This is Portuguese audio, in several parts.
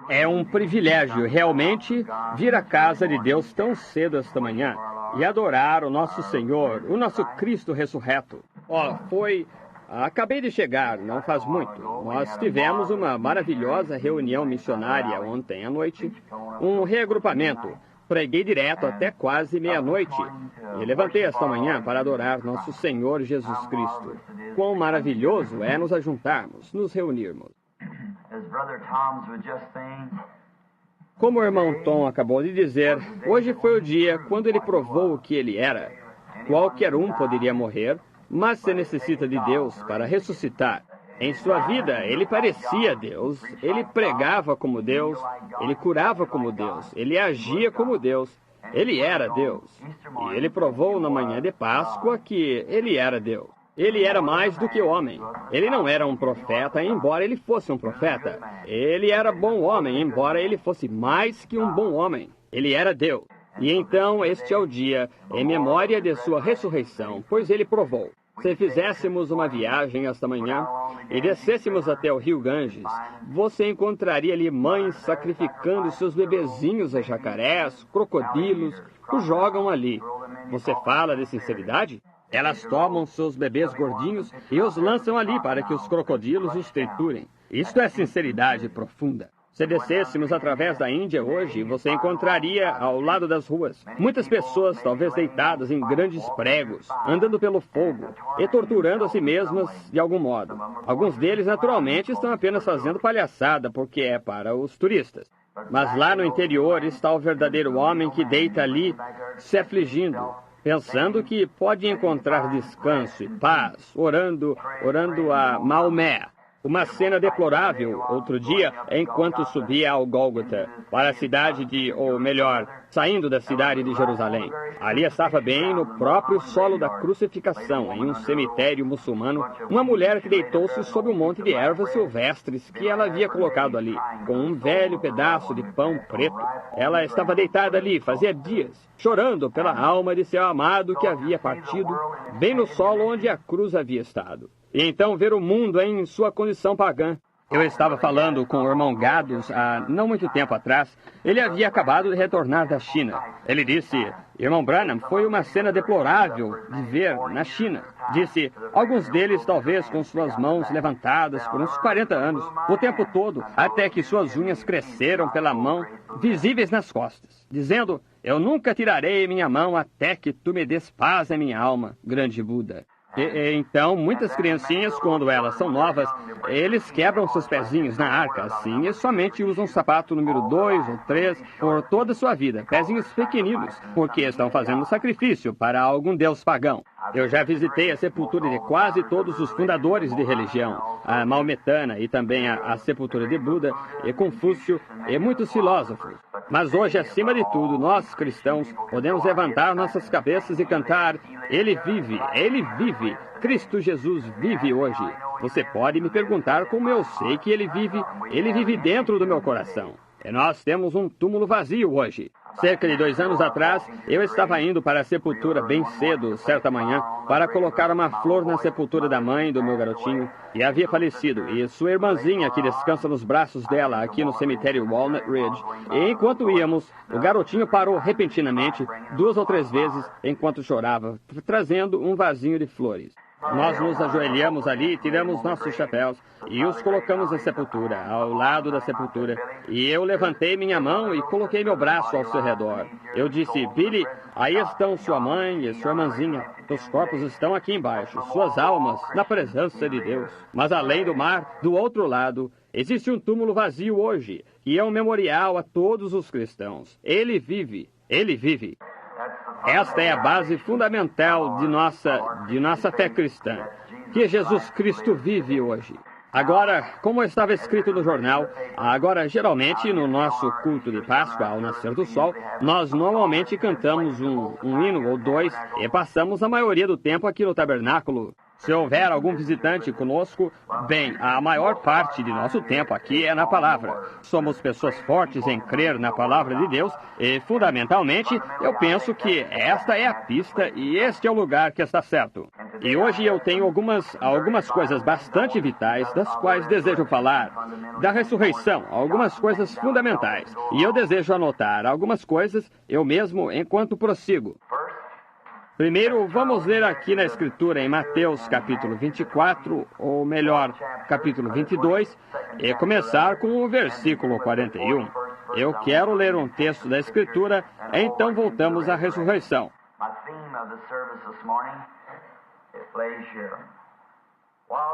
É um privilégio, realmente, vir à casa de Deus tão cedo esta manhã e adorar o nosso Senhor, o nosso Cristo ressurreto. Acabei de chegar, não faz muito. Nós tivemos uma maravilhosa reunião missionária ontem à noite, um reagrupamento. Preguei direto até quase meia-noite e levantei esta manhã para adorar nosso Senhor Jesus Cristo. Quão maravilhoso é nos ajuntarmos, nos reunirmos. Como o irmão Tom acabou de dizer, hoje foi o dia quando ele provou o que ele era. Qualquer um poderia morrer, mas se necessita de Deus para ressuscitar. Em sua vida, ele parecia Deus, ele pregava como Deus, ele curava como Deus, ele agia como Deus, ele era Deus. E ele provou na manhã de Páscoa que ele era Deus. Ele era mais do que homem. Ele não era um profeta, embora ele fosse um profeta. Ele era bom homem, embora ele fosse mais que um bom homem. Ele era Deus. E então este é o dia em memória de sua ressurreição, pois ele provou. Se fizéssemos uma viagem esta manhã e descêssemos até o rio Ganges, você encontraria ali mães sacrificando seus bebezinhos a jacarés, crocodilos, os jogam ali. Você fala de sinceridade? Elas tomam seus bebês gordinhos e os lançam ali para que os crocodilos os triturem. Isto é sinceridade profunda. Se descêssemos através da Índia hoje, você encontraria ao lado das ruas muitas pessoas, talvez deitadas em grandes pregos, andando pelo fogo e torturando a si mesmas de algum modo. Alguns deles, naturalmente, estão apenas fazendo palhaçada, porque é para os turistas. Mas lá no interior está o verdadeiro homem que deita ali, se afligindo, pensando que pode encontrar descanso e paz, orando a Maomé. Uma cena deplorável, outro dia, enquanto subia ao Gólgota, para a cidade saindo da cidade de Jerusalém. Ali estava bem no próprio solo da crucificação, em um cemitério muçulmano, uma mulher que deitou-se sob um monte de ervas silvestres que ela havia colocado ali, com um velho pedaço de pão preto. Ela estava deitada ali, fazia dias, chorando pela alma de seu amado que havia partido, bem no solo onde a cruz havia estado. E então ver o mundo em sua condição pagã. Eu estava falando com o irmão Gados há não muito tempo atrás. Ele havia acabado de retornar da China. Ele disse, irmão Branham, foi uma cena deplorável de ver na China. Disse, alguns deles talvez com suas mãos levantadas por uns 40 anos, o tempo todo, até que suas unhas cresceram pela mão, visíveis nas costas, dizendo, eu nunca tirarei minha mão até que tu me des paz em minha alma, grande Buda. Então, muitas criancinhas, quando elas são novas, eles quebram seus pezinhos na arca, assim, e somente usam sapato número 2 ou 3 por toda a sua vida, pezinhos pequeninos, porque estão fazendo sacrifício para algum deus pagão. Eu já visitei a sepultura de quase todos os fundadores de religião, a maometana e também a sepultura de Buda e Confúcio e muitos filósofos. Mas hoje, acima de tudo, nós cristãos podemos levantar nossas cabeças e cantar, Ele vive, Cristo Jesus vive hoje. Você pode me perguntar como eu sei que Ele vive dentro do meu coração. E nós temos um túmulo vazio hoje. Cerca de 2 anos atrás, eu estava indo para a sepultura bem cedo, certa manhã, para colocar uma flor na sepultura da mãe do meu garotinho, e havia falecido, e sua irmãzinha, que descansa nos braços dela, aqui no cemitério Walnut Ridge. E enquanto íamos, o garotinho parou repentinamente, 2 ou 3 vezes, enquanto chorava, trazendo um vasinho de flores. Nós nos ajoelhamos ali, tiramos nossos chapéus e os colocamos na sepultura, ao lado da sepultura. E eu levantei minha mão e coloquei meu braço ao seu redor. Eu disse, Billy, aí estão sua mãe e sua irmãzinha. Os corpos estão aqui embaixo, suas almas, na presença de Deus. Mas além do mar, do outro lado, existe um túmulo vazio hoje, que é um memorial a todos os cristãos. Ele vive, ele vive. Esta é a base fundamental de nossa fé cristã, que Jesus Cristo vive hoje. Agora, como estava escrito no jornal, geralmente no nosso culto de Páscoa, ao nascer do sol, nós normalmente cantamos um hino ou 2 e passamos a maioria do tempo aqui no tabernáculo. Se houver algum visitante conosco, bem, a maior parte de nosso tempo aqui é na palavra. Somos pessoas fortes em crer na palavra de Deus e, fundamentalmente, eu penso que esta é a pista e este é o lugar que está certo. E hoje eu tenho algumas coisas bastante vitais das quais desejo falar. Da ressurreição, algumas coisas fundamentais. E eu desejo anotar algumas coisas eu mesmo enquanto prossigo. Primeiro, vamos ler aqui na Escritura, em Mateus capítulo 24, ou melhor, capítulo 22, e começar com o versículo 41. Eu quero ler um texto da Escritura, então voltamos à ressurreição.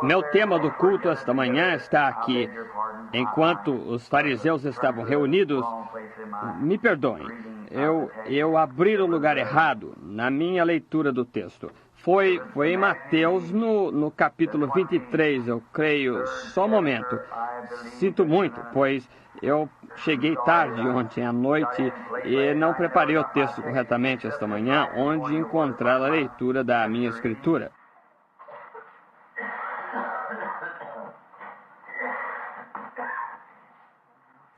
Meu tema do culto esta manhã está aqui. Enquanto os fariseus estavam reunidos, me perdoem, eu abri o lugar errado na minha leitura do texto. Foi em Mateus, no capítulo 23, eu creio. Só um momento. Sinto muito, pois eu cheguei tarde ontem à noite e não preparei o texto corretamente esta manhã, onde encontrar a leitura da minha escritura.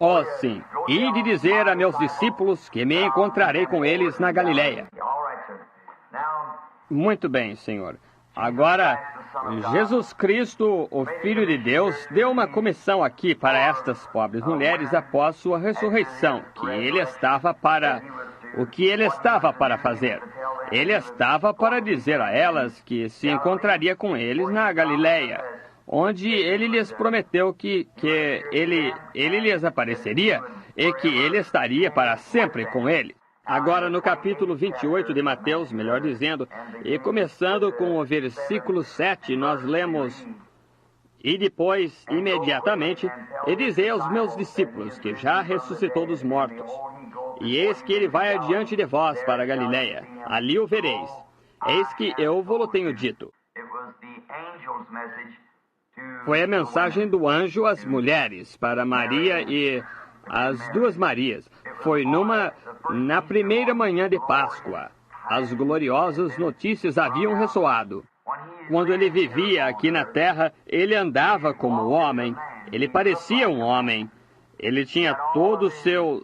Oh, sim. E de dizer a meus discípulos que me encontrarei com eles na Galileia. Muito bem, Senhor. Agora, Jesus Cristo, o Filho de Deus, deu uma comissão aqui para estas pobres mulheres após sua ressurreição, o que ele estava para fazer. Ele estava para dizer a elas que se encontraria com eles na Galileia, onde ele lhes prometeu que ele lhes apareceria e que ele estaria para sempre com eles. Agora, no capítulo 28 de Mateus, melhor dizendo, e começando com o versículo 7, nós lemos: E depois, imediatamente, e dizei aos meus discípulos que já ressuscitou dos mortos. E eis que ele vai adiante de vós para a Galileia. Ali o vereis. Eis que eu vos tenho dito. Foi a mensagem do anjo às mulheres, para Maria e as duas Marias. Foi na primeira manhã de Páscoa. As gloriosas notícias haviam ressoado. Quando ele vivia aqui na terra, ele andava como homem. Ele parecia um homem. Ele tinha todo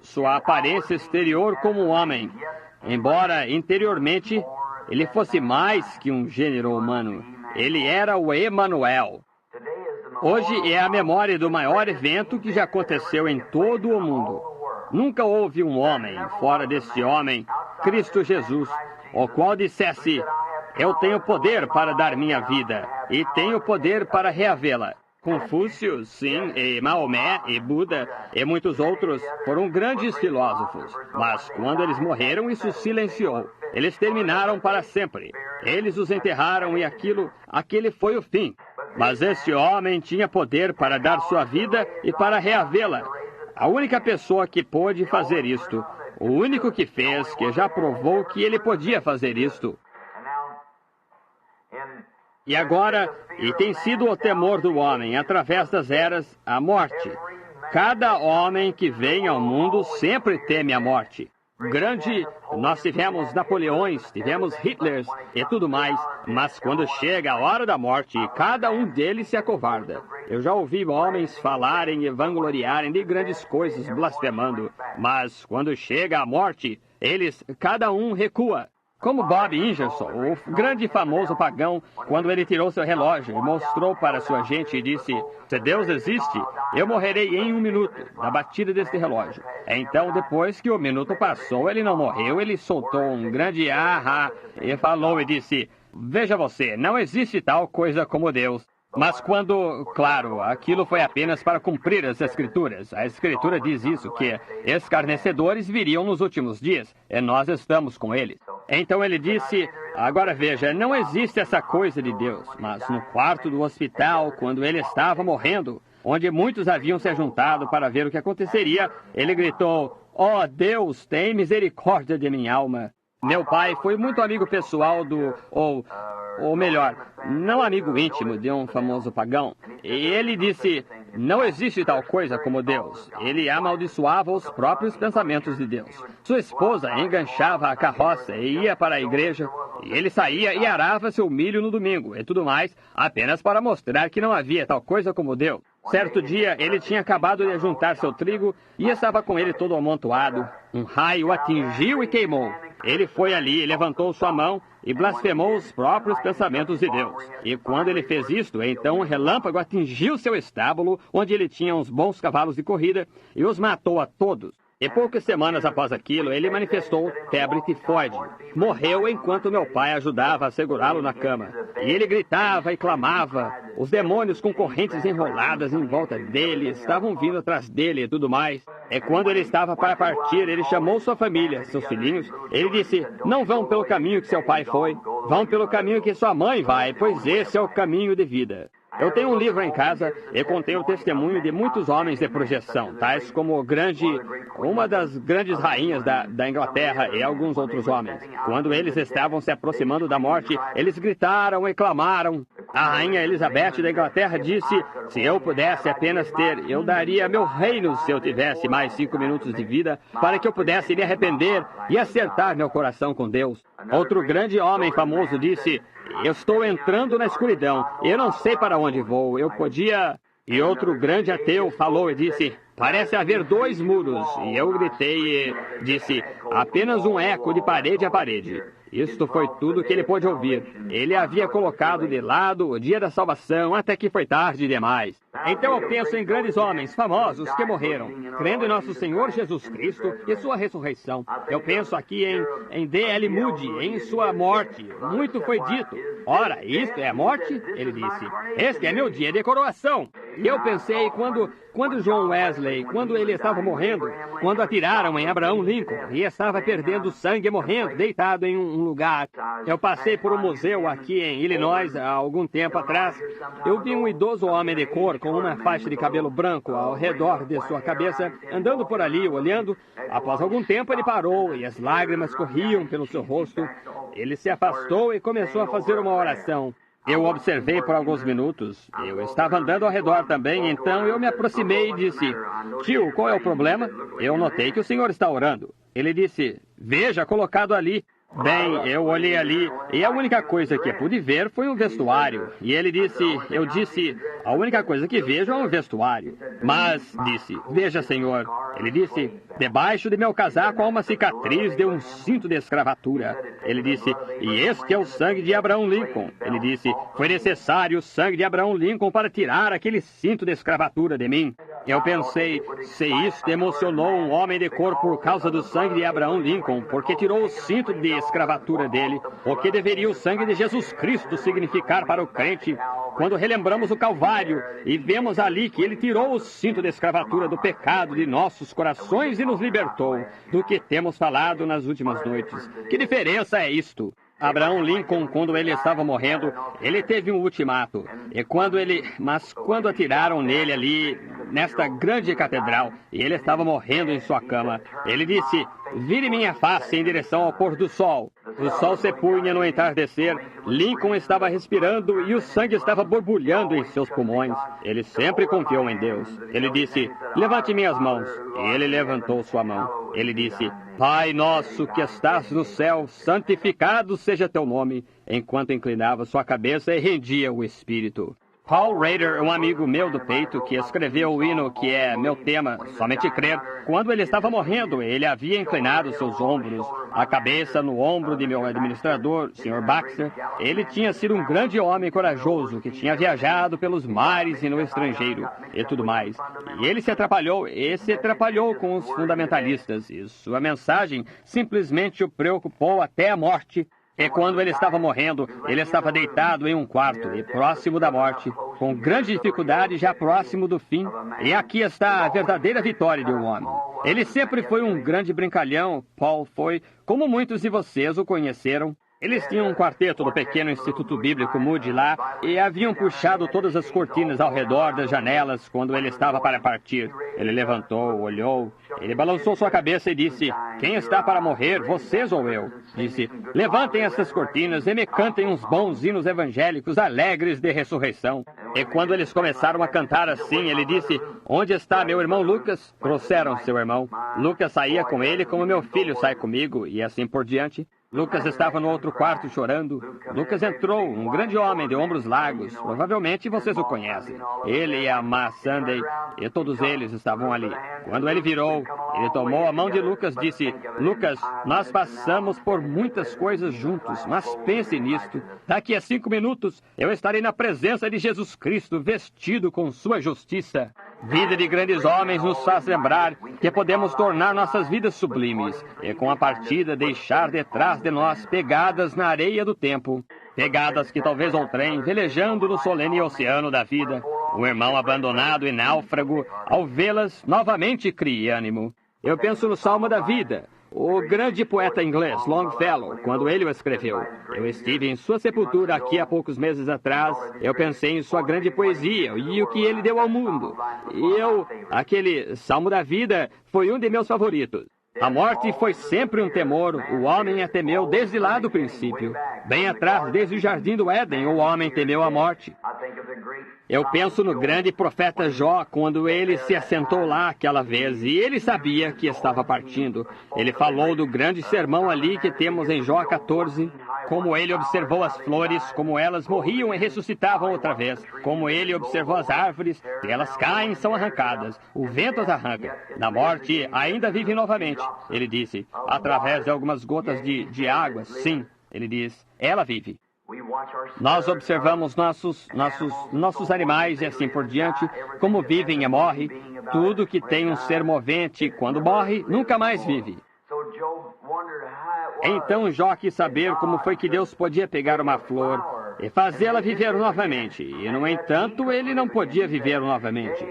sua aparência exterior como um homem. Embora interiormente ele fosse mais que um gênero humano. Ele era o Emanuel. Hoje é a memória do maior evento que já aconteceu em todo o mundo. Nunca houve um homem, fora deste homem, Cristo Jesus, o qual dissesse: eu tenho poder para dar minha vida, e tenho poder para reavê-la. Confúcio, sim, e Maomé, e Buda, e muitos outros foram grandes filósofos. Mas quando eles morreram, isso silenciou. Eles terminaram para sempre. Eles os enterraram e aquele foi o fim. Mas esse homem tinha poder para dar sua vida e para reavê-la. A única pessoa que pôde fazer isto, o único que fez, que já provou que ele podia fazer isto. E agora, e tem sido o temor do homem, através das eras, a morte. Cada homem que vem ao mundo sempre teme a morte. Nós tivemos Napoleões, tivemos Hitlers e tudo mais, mas quando chega a hora da morte, cada um deles se acovarda. Eu já ouvi homens falarem e vangloriarem de grandes coisas, blasfemando, mas quando chega a morte, cada um recua. Como Bob Ingersoll, o grande e famoso pagão, quando ele tirou seu relógio e mostrou para sua gente e disse: se Deus existe, eu morrerei em 1 minuto, na batida deste relógio. Então, depois que o minuto passou, ele não morreu, ele soltou um grande ah e falou e disse: veja você, não existe tal coisa como Deus. Mas claro, aquilo foi apenas para cumprir as Escrituras. A Escritura diz isso, que escarnecedores viriam nos últimos dias, e nós estamos com eles. Então ele disse: agora veja, não existe essa coisa de Deus. Mas no quarto do hospital, quando ele estava morrendo, onde muitos haviam se juntado para ver o que aconteceria, ele gritou: ó Deus, tem misericórdia de minha alma. Meu pai foi muito amigo pessoal ou melhor, não amigo íntimo de um famoso pagão. E ele disse: não existe tal coisa como Deus. Ele amaldiçoava os próprios pensamentos de Deus. Sua esposa enganchava a carroça e ia para a igreja, e ele saía e arava seu milho no domingo e tudo mais, apenas para mostrar que não havia tal coisa como Deus. Certo dia, ele tinha acabado de juntar seu trigo e estava com ele todo amontoado. Um raio atingiu e queimou. Ele foi ali, levantou sua mão e blasfemou os próprios pensamentos de Deus. E quando ele fez isto, então um relâmpago atingiu seu estábulo, onde ele tinha uns bons cavalos de corrida, e os matou a todos. E poucas semanas após aquilo, ele manifestou febre tifoide. Morreu enquanto meu pai ajudava a segurá-lo na cama. E ele gritava e clamava. Os demônios com correntes enroladas em volta dele estavam vindo atrás dele e tudo mais. E quando ele estava para partir, ele chamou sua família, seus filhinhos. Ele disse, não vão pelo caminho que seu pai foi. Vão pelo caminho que sua mãe vai, pois esse é o caminho de vida. Eu tenho um livro em casa e contém o testemunho de muitos homens de projeção, tais como uma das grandes rainhas da Inglaterra e alguns outros homens. Quando eles estavam se aproximando da morte, eles gritaram e clamaram. A rainha Elizabeth da Inglaterra disse, se eu pudesse apenas eu daria meu reino se eu tivesse mais 5 minutos de vida, para que eu pudesse me arrepender e acertar meu coração com Deus. Outro grande homem famoso disse, eu estou entrando na escuridão, eu não sei para onde vou, eu podia... E outro grande ateu falou e disse, parece haver 2 muros. E eu gritei e disse, apenas um eco de parede a parede. Isto foi tudo que ele pôde ouvir. Ele havia colocado de lado o dia da salvação até que foi tarde demais. Então eu penso em grandes homens famosos que morreram, crendo em nosso Senhor Jesus Cristo e sua ressurreição. Eu penso aqui em D.L. Moody, em sua morte. Muito foi dito. Ora, isto é a morte? Ele disse. Este é meu dia de coroação. E eu pensei, quando John Wesley, quando ele estava morrendo, quando atiraram em Abraham Lincoln e estava perdendo sangue morrendo, deitado em um lugar. Eu passei por um museu aqui em Illinois há algum tempo atrás. Eu vi um idoso homem de cor com uma faixa de cabelo branco ao redor de sua cabeça, andando por ali, olhando. Após algum tempo ele parou e as lágrimas corriam pelo seu rosto. Ele se afastou e começou a fazer uma oração. Eu observei por alguns minutos. Eu estava andando ao redor também, então eu me aproximei e disse, tio, qual é o problema? Eu notei que o senhor está orando. Ele disse, veja, colocado ali. Bem, eu olhei ali e a única coisa que pude ver foi um vestuário. E ele disse, eu disse, a única coisa que vejo é um vestuário. Mas, disse, veja, senhor. Ele disse, debaixo de meu casaco há uma cicatriz de um cinto de escravatura. Ele disse, e este é o sangue de Abraham Lincoln. Ele disse, foi necessário o sangue de Abraham Lincoln para tirar aquele cinto de escravatura de mim. Eu pensei, se isto emocionou um homem de cor por causa do sangue de Abraham Lincoln, porque tirou o cinto de escravatura dele, o que deveria o sangue de Jesus Cristo significar para o crente, quando relembramos o Calvário e vemos ali que ele tirou o cinto de escravatura do pecado de nossos corações e nos libertou, do que temos falado nas últimas noites. Que diferença é isto? Abraham Lincoln, quando ele estava morrendo, ele teve um ultimato. Mas quando atiraram nele ali, nesta grande catedral, e ele estava morrendo em sua cama, ele disse, vire minha face em direção ao pôr do sol. O sol se punha no entardecer, Lincoln estava respirando e o sangue estava borbulhando em seus pulmões. Ele sempre confiou em Deus. Ele disse, levante minhas mãos. E ele levantou sua mão. Ele disse, Pai nosso que estás no céu, santificado seja teu nome, enquanto inclinava sua cabeça e rendia o espírito. Paul Rader, um amigo meu do peito, que escreveu o hino que é meu tema, Somente Crer, quando ele estava morrendo, ele havia inclinado seus ombros, a cabeça no ombro de meu administrador, Sr. Baxter. Ele tinha sido um grande homem corajoso, que tinha viajado pelos mares e no estrangeiro, e tudo mais. E ele se atrapalhou com os fundamentalistas, e sua mensagem simplesmente o preocupou até a morte. E quando ele estava morrendo, ele estava deitado em um quarto e próximo da morte, com grande dificuldade, já próximo do fim. E aqui está a verdadeira vitória de um homem. Ele sempre foi um grande brincalhão, Paul foi, como muitos de vocês o conheceram. Eles tinham um quarteto do pequeno Instituto Bíblico Moody lá e haviam puxado todas as cortinas ao redor das janelas quando ele estava para partir. Ele levantou, olhou, ele balançou sua cabeça e disse, quem está para morrer, vocês ou eu? Disse, levantem essas cortinas e me cantem uns bons hinos evangélicos alegres de ressurreição. E quando eles começaram a cantar assim, ele disse, onde está meu irmão Lucas? Trouxeram seu irmão. Lucas saía com ele como meu filho sai comigo e assim por diante. Lucas estava no outro quarto chorando. Lucas entrou, um grande homem de ombros largos. Provavelmente vocês o conhecem. Ele e a Ma Sunday, e todos eles estavam ali. Quando ele virou, ele tomou a mão de Lucas e disse: Lucas, nós passamos por muitas coisas juntos, mas pense nisto. Daqui a 5 minutos, eu estarei na presença de Jesus Cristo, vestido com sua justiça. Vida de grandes homens nos faz lembrar que podemos tornar nossas vidas sublimes e, com a partida, deixar detrás de nós pegadas na areia do tempo, pegadas que talvez outrem, velejando no solene oceano da vida, um irmão abandonado e náufrago, ao vê-las, novamente crie ânimo. Eu penso no Salmo da Vida, o grande poeta inglês Longfellow, quando ele o escreveu. Eu estive em sua sepultura aqui há poucos meses atrás. Eu pensei em sua grande poesia e o que ele deu ao mundo. E aquele Salmo da Vida foi um de meus favoritos. A morte foi sempre um temor, o homem a temeu desde lá do princípio. Bem atrás, desde o jardim do Éden, o homem temeu a morte. Eu penso no grande profeta Jó, quando ele se assentou lá aquela vez, e ele sabia que estava partindo. Ele falou do grande sermão ali que temos em Jó 14, como ele observou as flores, como elas morriam e ressuscitavam outra vez, como ele observou as árvores, que elas caem e são arrancadas, o vento as arranca. Na morte, ainda vivem novamente. Ele disse, através de algumas gotas de água, sim, ele diz, ela vive. Nós observamos nossos animais e assim por diante, como vivem e morrem. Tudo que tem um ser movente, quando morre, nunca mais vive. Então Jó quis saber como foi que Deus podia pegar uma flor e fazê-la viver novamente. E, no entanto, ele não podia viver novamente.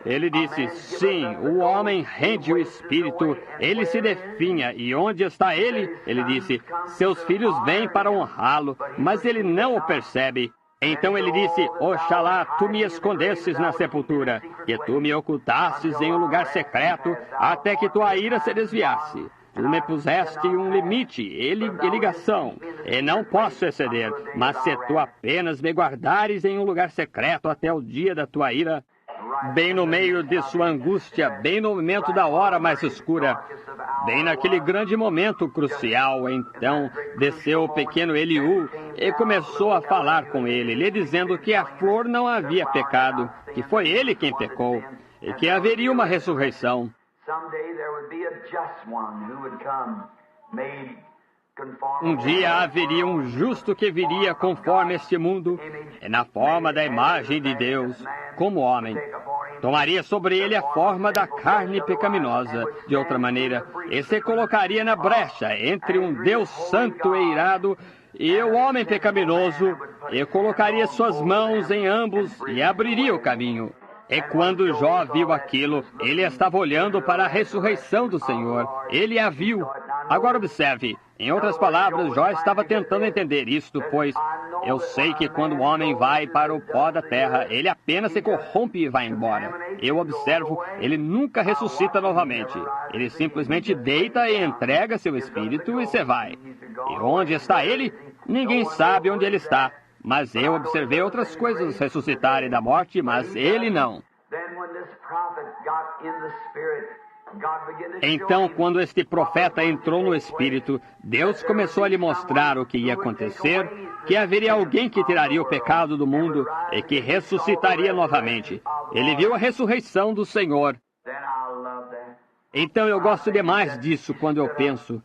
Ele disse, sim, o homem rende o espírito, ele se definha, e onde está ele? Ele disse, seus filhos vêm para honrá-lo, mas ele não o percebe. Então ele disse, oxalá tu me escondesses na sepultura, que tu me ocultasses em um lugar secreto, até que tua ira se desviasse. Tu me puseste um limite e ligação, e não posso exceder, mas se tu apenas me guardares em um lugar secreto até o dia da tua ira, bem no meio de sua angústia, bem no momento da hora mais escura, bem naquele grande momento crucial, então desceu o pequeno Eliú e começou a falar com ele, lhe dizendo que a flor não havia pecado, que foi ele quem pecou, e que haveria uma ressurreição. Um dia haveria um justo que viria conforme este mundo, e na forma da imagem de Deus, como homem. Tomaria sobre ele a forma da carne pecaminosa, de outra maneira, e se colocaria na brecha entre um Deus santo e irado e o homem pecaminoso, e colocaria suas mãos em ambos e abriria o caminho. E quando Jó viu aquilo, ele estava olhando para a ressurreição do Senhor. Ele a viu. Agora observe, em outras palavras, Jó estava tentando entender isto, pois eu sei que quando o homem vai para o pó da terra, ele apenas se corrompe e vai embora. Eu observo, ele nunca ressuscita novamente. Ele simplesmente deita e entrega seu espírito e se vai. E onde está ele? Ninguém sabe onde ele está. Mas eu observei outras coisas ressuscitarem da morte, mas ele não. Então, quando este profeta entrou no Espírito, Deus começou a lhe mostrar o que ia acontecer, que haveria alguém que tiraria o pecado do mundo e que ressuscitaria novamente. Ele viu a ressurreição do Senhor. Então, eu gosto demais disso quando eu penso.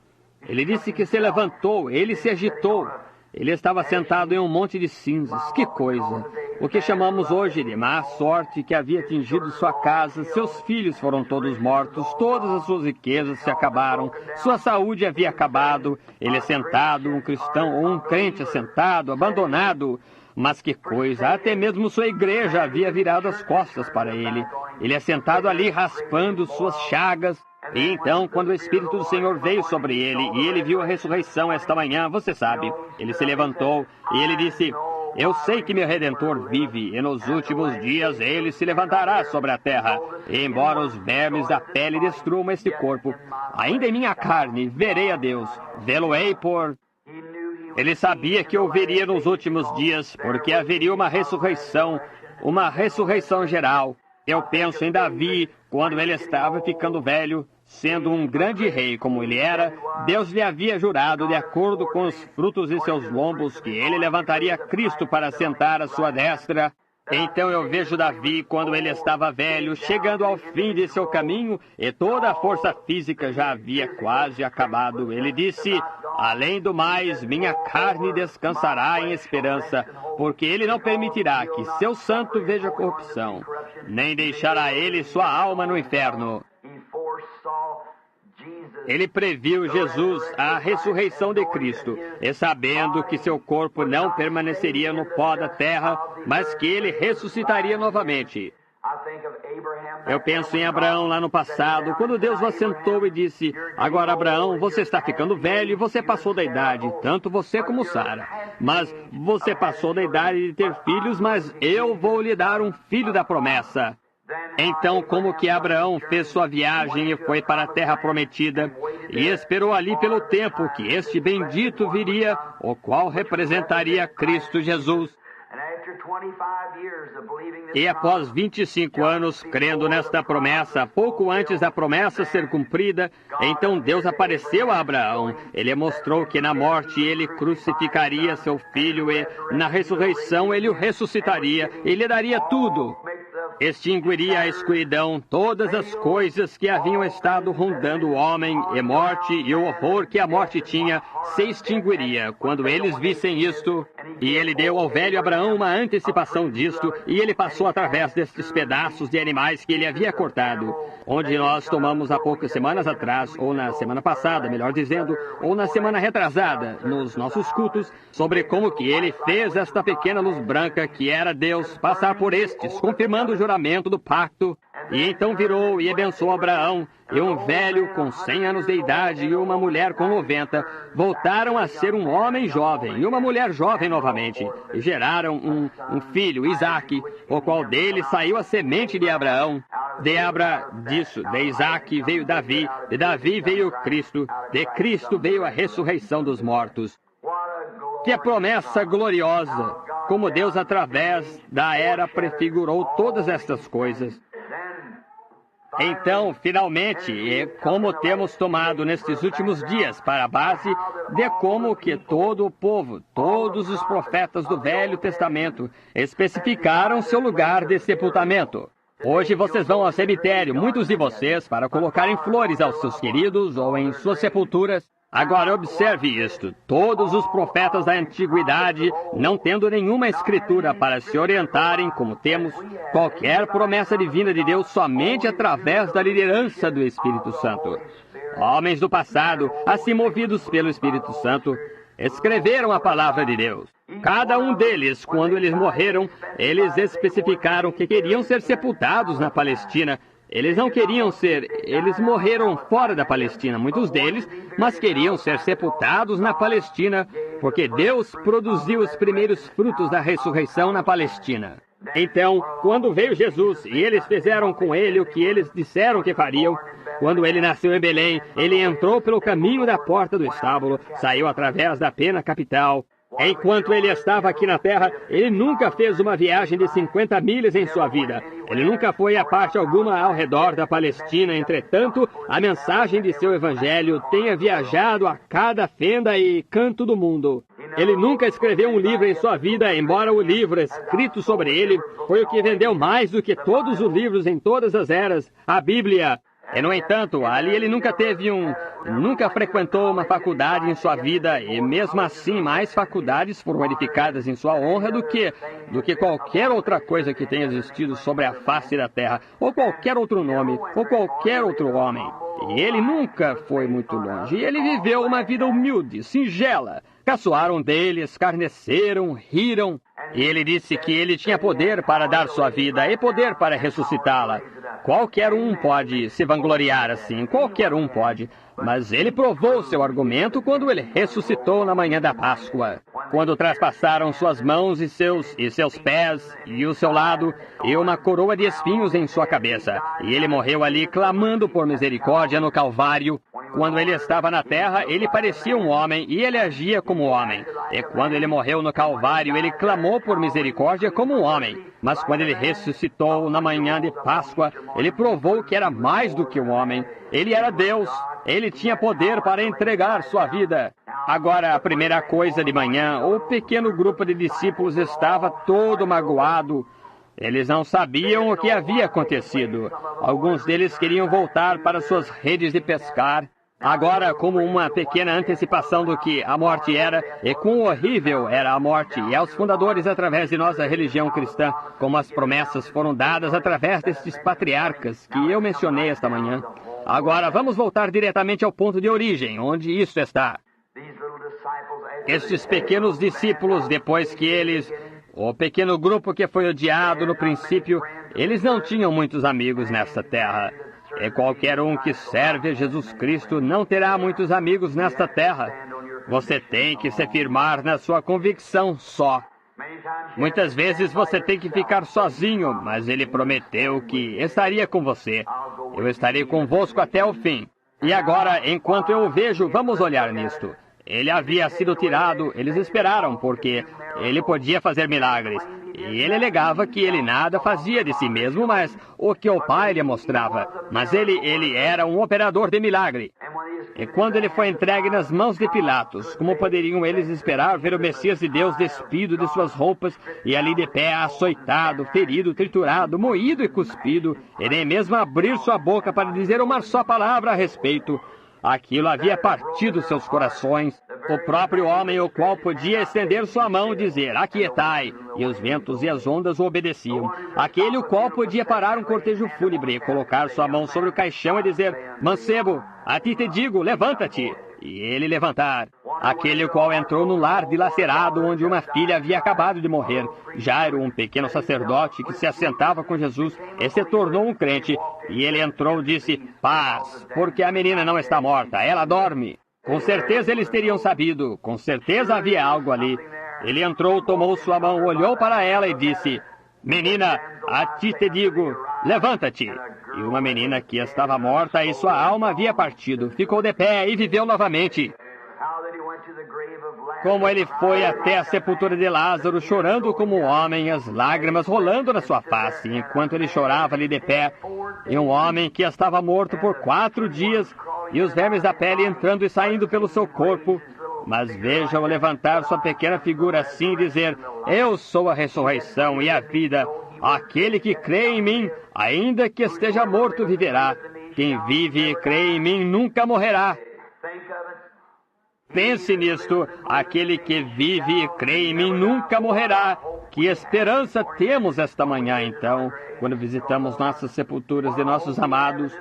Ele disse que se levantou, ele se agitou. Ele estava sentado em um monte de cinzas. Que coisa! O que chamamos hoje de má sorte que havia atingido sua casa, seus filhos foram todos mortos, todas as suas riquezas se acabaram, sua saúde havia acabado, ele é sentado, um cristão ou um crente assentado, abandonado. Mas que coisa! Até mesmo sua igreja havia virado as costas para ele. Ele é sentado ali raspando suas chagas. E então, quando o Espírito do Senhor veio sobre ele, e ele viu a ressurreição esta manhã, você sabe, ele se levantou e ele disse, eu sei que meu Redentor vive, e nos últimos dias ele se levantará sobre a terra. E embora os vermes da pele destruam este corpo, ainda em minha carne verei a Deus, vê-lo-ei por... Ele sabia que o veria nos últimos dias, porque haveria uma ressurreição geral. Eu penso em Davi, quando ele estava ficando velho, Sendo um grande rei como ele era, Deus lhe havia jurado, de acordo com os frutos de seus lombos, que ele levantaria Cristo para sentar à sua destra. Então eu vejo Davi, quando ele estava velho, chegando ao fim de seu caminho, e toda a força física já havia quase acabado. Ele disse: além do mais, minha carne descansará em esperança, porque ele não permitirá que seu santo veja corrupção, nem deixará ele sua alma no inferno. Ele previu Jesus, a ressurreição de Cristo, e sabendo que seu corpo não permaneceria no pó da terra, mas que ele ressuscitaria novamente. Eu penso em Abraão lá no passado, quando Deus o assentou e disse: agora, Abraão, você está ficando velho e você passou da idade, tanto você como Sara. Mas você passou da idade de ter filhos, mas eu vou lhe dar um filho da promessa. Então, como que Abraão fez sua viagem e foi para a terra prometida, e esperou ali pelo tempo que este bendito viria, o qual representaria Cristo Jesus. E após 25 anos, crendo nesta promessa, pouco antes da promessa ser cumprida, então Deus apareceu a Abraão. Ele mostrou que na morte ele crucificaria seu filho e na ressurreição ele o ressuscitaria e lhe daria tudo. Extinguiria a escuridão, todas as coisas que haviam estado rondando o homem, e morte e o horror que a morte tinha se extinguiria quando eles vissem isto. E ele deu ao velho Abraão uma antecipação disto, e ele passou através destes pedaços de animais que ele havia cortado, onde nós tomamos há poucas semanas atrás, ou na semana passada, melhor dizendo, ou na semana retrasada, nos nossos cultos, sobre como que ele fez esta pequena luz branca, que era Deus, passar por estes, confirmando o juramento do pacto. E então virou e abençoou Abraão, e um velho com 100 anos de idade e uma mulher com 90 voltaram a ser um homem jovem e uma mulher jovem novamente, e geraram um filho, Isaque, o qual dele saiu a semente de Abraão. De Isaque veio Davi, de Davi veio Cristo, de Cristo veio a ressurreição dos mortos. Que a promessa gloriosa, como Deus através da era prefigurou todas estas coisas. Então, finalmente, e como temos tomado nestes últimos dias para a base de como que todo o povo, todos os profetas do Velho Testamento, especificaram seu lugar de sepultamento. Hoje vocês vão ao cemitério, muitos de vocês, para colocarem flores aos seus queridos ou em suas sepulturas. Agora observe isto, todos os profetas da antiguidade, não tendo nenhuma escritura para se orientarem, como temos, qualquer promessa divina de Deus somente através da liderança do Espírito Santo. Homens do passado, assim movidos pelo Espírito Santo, escreveram a palavra de Deus. Cada um deles, quando eles morreram, eles especificaram que queriam ser sepultados na Palestina. Eles não queriam ser, eles morreram fora da Palestina, muitos deles, mas queriam ser sepultados na Palestina, porque Deus produziu os primeiros frutos da ressurreição na Palestina. Então, quando veio Jesus e eles fizeram com ele o que eles disseram que fariam, quando ele nasceu em Belém, ele entrou pelo caminho da porta do estábulo, saiu através da pena capital. Enquanto ele estava aqui na terra, ele nunca fez uma viagem de 50 milhas em sua vida. Ele nunca foi a parte alguma ao redor da Palestina. Entretanto, a mensagem de seu evangelho tenha viajado a cada fenda e canto do mundo. Ele nunca escreveu um livro em sua vida, embora o livro escrito sobre ele foi o que vendeu mais do que todos os livros em todas as eras, a Bíblia. E, no entanto, ali ele nunca frequentou uma faculdade em sua vida, e mesmo assim mais faculdades foram edificadas em sua honra do que qualquer outra coisa que tenha existido sobre a face da terra, ou qualquer outro nome, ou qualquer outro homem. E ele nunca foi muito longe, e ele viveu uma vida humilde, singela. Caçoaram dele, escarneceram, riram. E ele disse que ele tinha poder para dar sua vida e poder para ressuscitá-la. Qualquer um pode se vangloriar assim, qualquer um pode. Mas ele provou seu argumento quando ele ressuscitou na manhã da Páscoa. Quando traspassaram suas mãos e seus pés e o seu lado, e uma coroa de espinhos em sua cabeça. E ele morreu ali clamando por misericórdia no Calvário. quando ele estava na terra, ele parecia um homem e ele agia como homem. E quando ele morreu no Calvário, ele clamou por misericórdia como um homem. Mas quando ele ressuscitou na manhã de Páscoa, ele provou que era mais do que um homem. Ele era Deus. Ele tinha poder para entregar sua vida. Agora, a primeira coisa de manhã, o pequeno grupo de discípulos estava todo magoado. Eles não sabiam o que havia acontecido. Alguns deles queriam voltar para suas redes de pescar. Agora, como uma pequena antecipação do que a morte era, e quão horrível era a morte, e aos fundadores através de nossa religião cristã, como as promessas foram dadas através destes patriarcas que eu mencionei esta manhã. Agora, vamos voltar diretamente ao ponto de origem, onde isso está. Estes pequenos discípulos, depois que eles... O pequeno grupo que foi odiado no princípio, eles não tinham muitos amigos nesta terra. E qualquer um que serve a Jesus Cristo não terá muitos amigos nesta terra. Você tem que se firmar na sua convicção só. Muitas vezes você tem que ficar sozinho, mas ele prometeu que estaria com você. Eu estarei convosco até o fim. E agora, enquanto eu o vejo, vamos olhar nisto. Ele havia sido tirado, eles esperaram, porque ele podia fazer milagres. E ele alegava que ele nada fazia de si mesmo, mas o que o Pai lhe mostrava. Mas ele era um operador de milagre. E quando ele foi entregue nas mãos de Pilatos, como poderiam eles esperar ver o Messias de Deus despido de suas roupas e ali de pé, açoitado, ferido, triturado, moído e cuspido, e nem mesmo abrir sua boca para dizer uma só palavra a respeito? Aquilo havia partido seus corações. O próprio homem, o qual podia estender sua mão e dizer, aquietai, e os ventos e as ondas o obedeciam. Aquele o qual podia parar um cortejo fúnebre, colocar sua mão sobre o caixão e dizer, mancebo, a ti te digo, levanta-te. E ele levantar. Aquele o qual entrou no lar dilacerado onde uma filha havia acabado de morrer. Jairo, um pequeno sacerdote que se assentava com Jesus e se tornou um crente. E ele entrou e disse, paz, porque a menina não está morta, ela dorme. Com certeza eles teriam sabido, com certeza havia algo ali. Ele entrou, tomou sua mão, olhou para ela e disse, menina, a ti te digo, levanta-te. E uma menina que estava morta e sua alma havia partido, ficou de pé e viveu novamente. Como ele foi até a sepultura de Lázaro, chorando como um homem, as lágrimas rolando na sua face, enquanto ele chorava ali de pé, e um homem que estava morto por 4 dias, e os vermes da pele entrando e saindo pelo seu corpo. Mas vejam levantar sua pequena figura assim e dizer, eu sou a ressurreição e a vida. Aquele que crê em mim, ainda que esteja morto, viverá. Quem vive e crê em mim nunca morrerá. Pense nisto, aquele que vive e crê em mim nunca morrerá. Que esperança temos esta manhã, então, quando visitamos nossas sepulturas de nossos amados?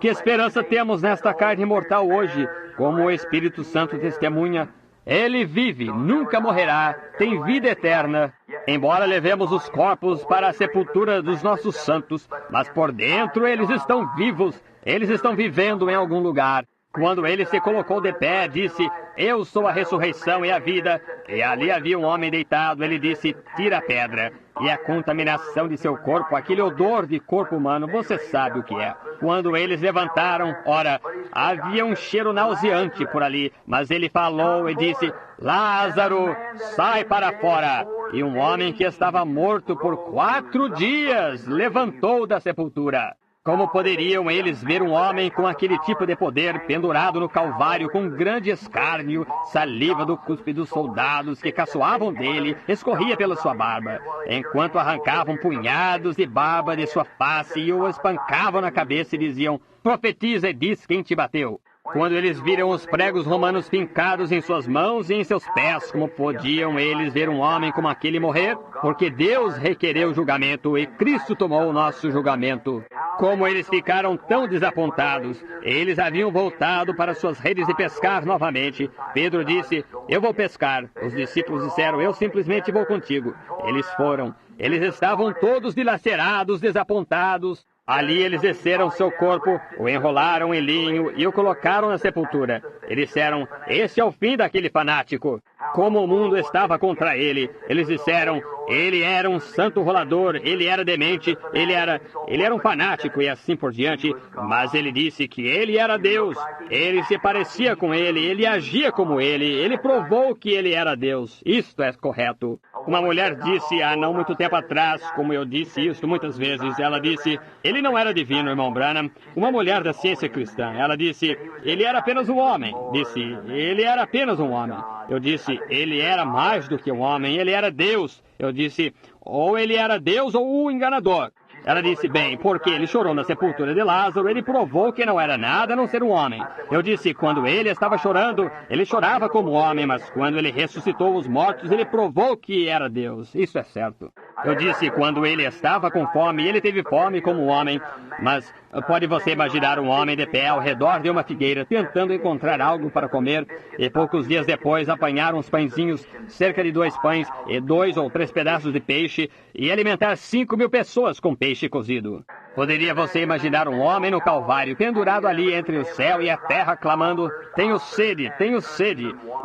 Que esperança temos nesta carne mortal hoje, como o Espírito Santo testemunha? Ele vive, nunca morrerá, tem vida eterna. Embora levemos os corpos para a sepultura dos nossos santos, mas por dentro eles estão vivos, eles estão vivendo em algum lugar. Quando ele se colocou de pé, disse, eu sou a ressurreição e a vida. E ali havia um homem deitado, ele disse, tira a pedra. E a contaminação de seu corpo, aquele odor de corpo humano, você sabe o que é. Quando eles levantaram, ora, havia um cheiro nauseante por ali, mas ele falou e disse, Lázaro, sai para fora. E um homem que estava morto por 4 dias levantou da sepultura. Como poderiam eles ver um homem com aquele tipo de poder pendurado no Calvário com grande escárnio, saliva do cuspe dos soldados que caçoavam dele, escorria pela sua barba, enquanto arrancavam punhados de barba de sua face e o espancavam na cabeça e diziam, profetiza e diz quem te bateu. Quando eles viram os pregos romanos fincados em suas mãos e em seus pés, como podiam eles ver um homem como aquele morrer? Porque Deus requereu o julgamento e Cristo tomou o nosso julgamento. Como eles ficaram tão desapontados, eles haviam voltado para suas redes de pescar novamente. Pedro disse, eu vou pescar. Os discípulos disseram, eu simplesmente vou contigo. Eles foram. Eles estavam todos dilacerados, desapontados. Ali eles desceram seu corpo, o enrolaram em linho e o colocaram na sepultura. Eles disseram, esse é o fim daquele fanático. Como o mundo estava contra ele. Eles disseram, ele era um santo rolador, ele era demente, ele era um fanático e assim por diante. Mas ele disse que ele era Deus. Ele se parecia com ele agia como ele provou que ele era Deus. Isto é correto. Uma mulher disse há não muito tempo atrás, como eu disse isso muitas vezes, ela disse, ele não era divino, irmão Branham. Uma mulher da ciência cristã, ela disse, ele era apenas um homem. Disse, ele era apenas um homem. Eu disse, ele era mais do que um homem, ele era Deus. Eu disse, ou ele era Deus ou o enganador. Ela disse, bem, porque ele chorou na sepultura de Lázaro, ele provou que não era nada a não ser um homem. Eu disse, quando ele estava chorando, ele chorava como homem, mas quando ele ressuscitou os mortos, ele provou que era Deus. Isso é certo. Eu disse, quando ele estava com fome, ele teve fome como homem, mas pode você imaginar um homem de pé ao redor de uma figueira, tentando encontrar algo para comer, e poucos dias depois apanhar uns pãezinhos, cerca de 2 pães e 2 ou 3 pedaços de peixe, e alimentar 5.000 pessoas com peixe cozido. Poderia você imaginar um homem no Calvário, pendurado ali entre o céu e a terra, clamando, tenho sede,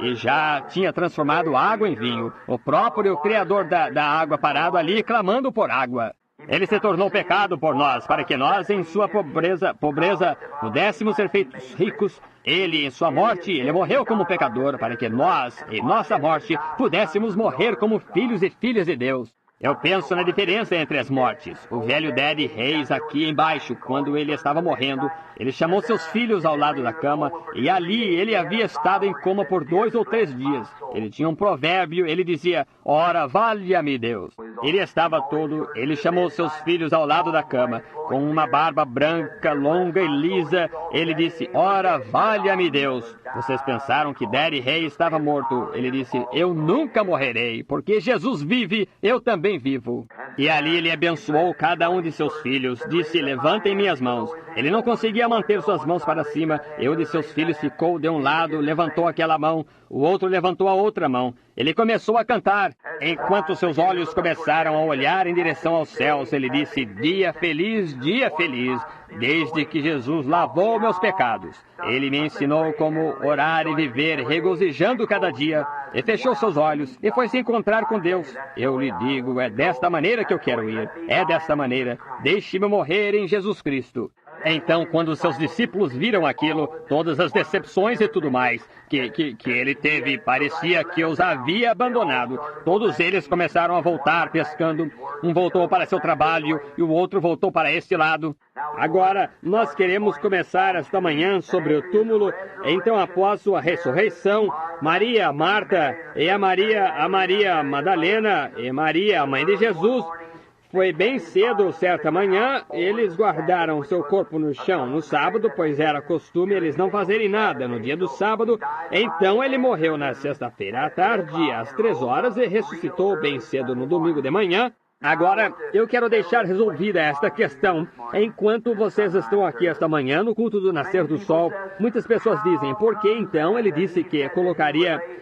e já tinha transformado água em vinho, o próprio Criador da água parado ali, clamando por água. Ele se tornou pecado por nós, para que nós, em sua pobreza, pudéssemos ser feitos ricos. Ele, em sua morte, ele morreu como pecador, para que nós, em nossa morte, pudéssemos morrer como filhos e filhas de Deus. Eu penso na diferença entre as mortes. O velho Daddy Reis, aqui embaixo, quando ele estava morrendo, ele chamou seus filhos ao lado da cama, e ali ele havia estado em coma por 2 ou 3 dias. Ele tinha um provérbio, ele dizia, ora, valha-me Deus. Ele estava todo, ele chamou seus filhos ao lado da cama, com uma barba branca, longa e lisa, ele disse, ora, valha-me Deus. Vocês pensaram que Daddy Reis estava morto. Ele disse, eu nunca morrerei, porque Jesus vive, eu também vivo. E ali ele abençoou cada um de seus filhos, disse, levantem minhas mãos. Ele não conseguia manter suas mãos para cima, e um de seus filhos ficou de um lado, levantou aquela mão, o outro levantou a outra mão. Ele começou a cantar. Enquanto seus olhos começaram a olhar em direção aos céus, ele disse, dia feliz, desde que Jesus lavou meus pecados. Ele me ensinou como orar e viver, regozijando cada dia. E fechou seus olhos e foi se encontrar com Deus. Eu lhe digo, é desta maneira que eu quero ir. É desta maneira. Deixe-me morrer em Jesus Cristo. Então, quando seus discípulos viram aquilo, todas as decepções e tudo mais que ele teve, parecia que os havia abandonado. Todos eles começaram a voltar pescando. Um voltou para seu trabalho e o outro voltou para este lado. Agora, nós queremos começar esta manhã sobre o túmulo. Então, após sua ressurreição, Maria, Marta e a Maria Madalena e Maria, a mãe de Jesus, foi bem cedo, certa manhã, eles guardaram seu corpo no chão no sábado, pois era costume eles não fazerem nada no dia do sábado. Então ele morreu na sexta-feira à tarde, às 3 horas, e ressuscitou bem cedo no domingo de manhã. Agora, eu quero deixar resolvida esta questão. Enquanto vocês estão aqui esta manhã, no culto do nascer do sol, muitas pessoas dizem, por que então ele disse que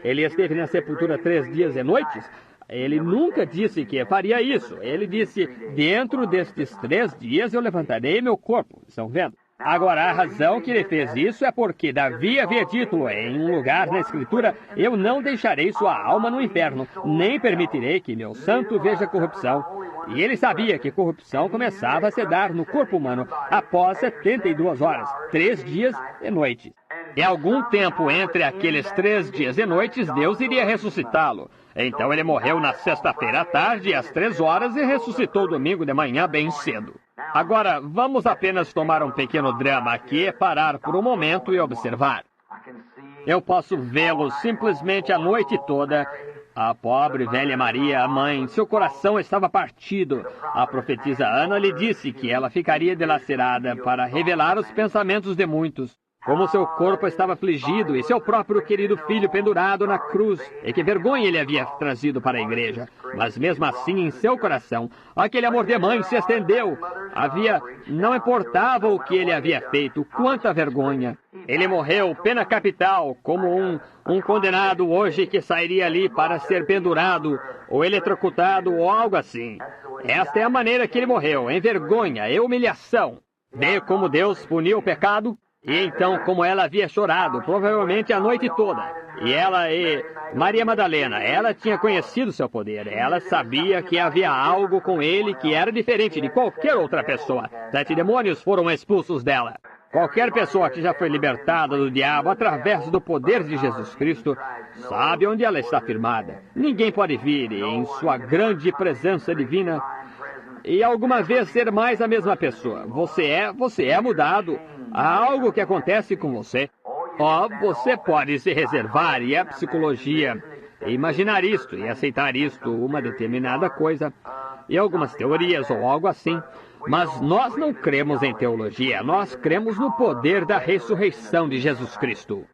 ele esteve na sepultura 3 dias e noites? Ele nunca disse que faria isso. Ele disse, dentro destes 3 dias eu levantarei meu corpo. Estão vendo? Agora, a razão que ele fez isso é porque Davi havia dito em um lugar na Escritura, eu não deixarei sua alma no inferno, nem permitirei que meu santo veja corrupção. E ele sabia que corrupção começava a se dar no corpo humano após 72 horas, 3 dias e noites. E algum tempo entre aqueles 3 dias e noites, Deus iria ressuscitá-lo. Então ele morreu na sexta-feira à tarde, às 3 horas, e ressuscitou domingo de manhã bem cedo. Agora, vamos apenas tomar um pequeno drama aqui, parar por um momento e observar. Eu posso vê-lo simplesmente a noite toda. A pobre velha Maria, a mãe, seu coração estava partido. A profetisa Ana lhe disse que ela ficaria dilacerada para revelar os pensamentos de muitos. Como seu corpo estava afligido e seu próprio querido filho pendurado na cruz, e que vergonha ele havia trazido para a igreja. Mas mesmo assim, em seu coração, aquele amor de mãe se estendeu. Não importava o que ele havia feito, quanta vergonha. Ele morreu, pena capital, como um condenado hoje que sairia ali para ser pendurado, ou eletrocutado, ou algo assim. Esta é a maneira que ele morreu, em vergonha e humilhação. Vê como Deus puniu o pecado? E então, como ela havia chorado, provavelmente a noite toda, e ela e Maria Madalena, ela tinha conhecido seu poder, ela sabia que havia algo com ele que era diferente de qualquer outra pessoa. 7 demônios foram expulsos dela. Qualquer pessoa que já foi libertada do diabo através do poder de Jesus Cristo sabe onde ela está firmada. Ninguém pode vir em sua grande presença divina e alguma vez ser mais a mesma pessoa. Você é mudado. Há algo que acontece com você. Você pode se reservar e a psicologia imaginar isto e aceitar isto, uma determinada coisa, e algumas teorias ou algo assim. Mas nós não cremos em teologia, nós cremos no poder da ressurreição de Jesus Cristo.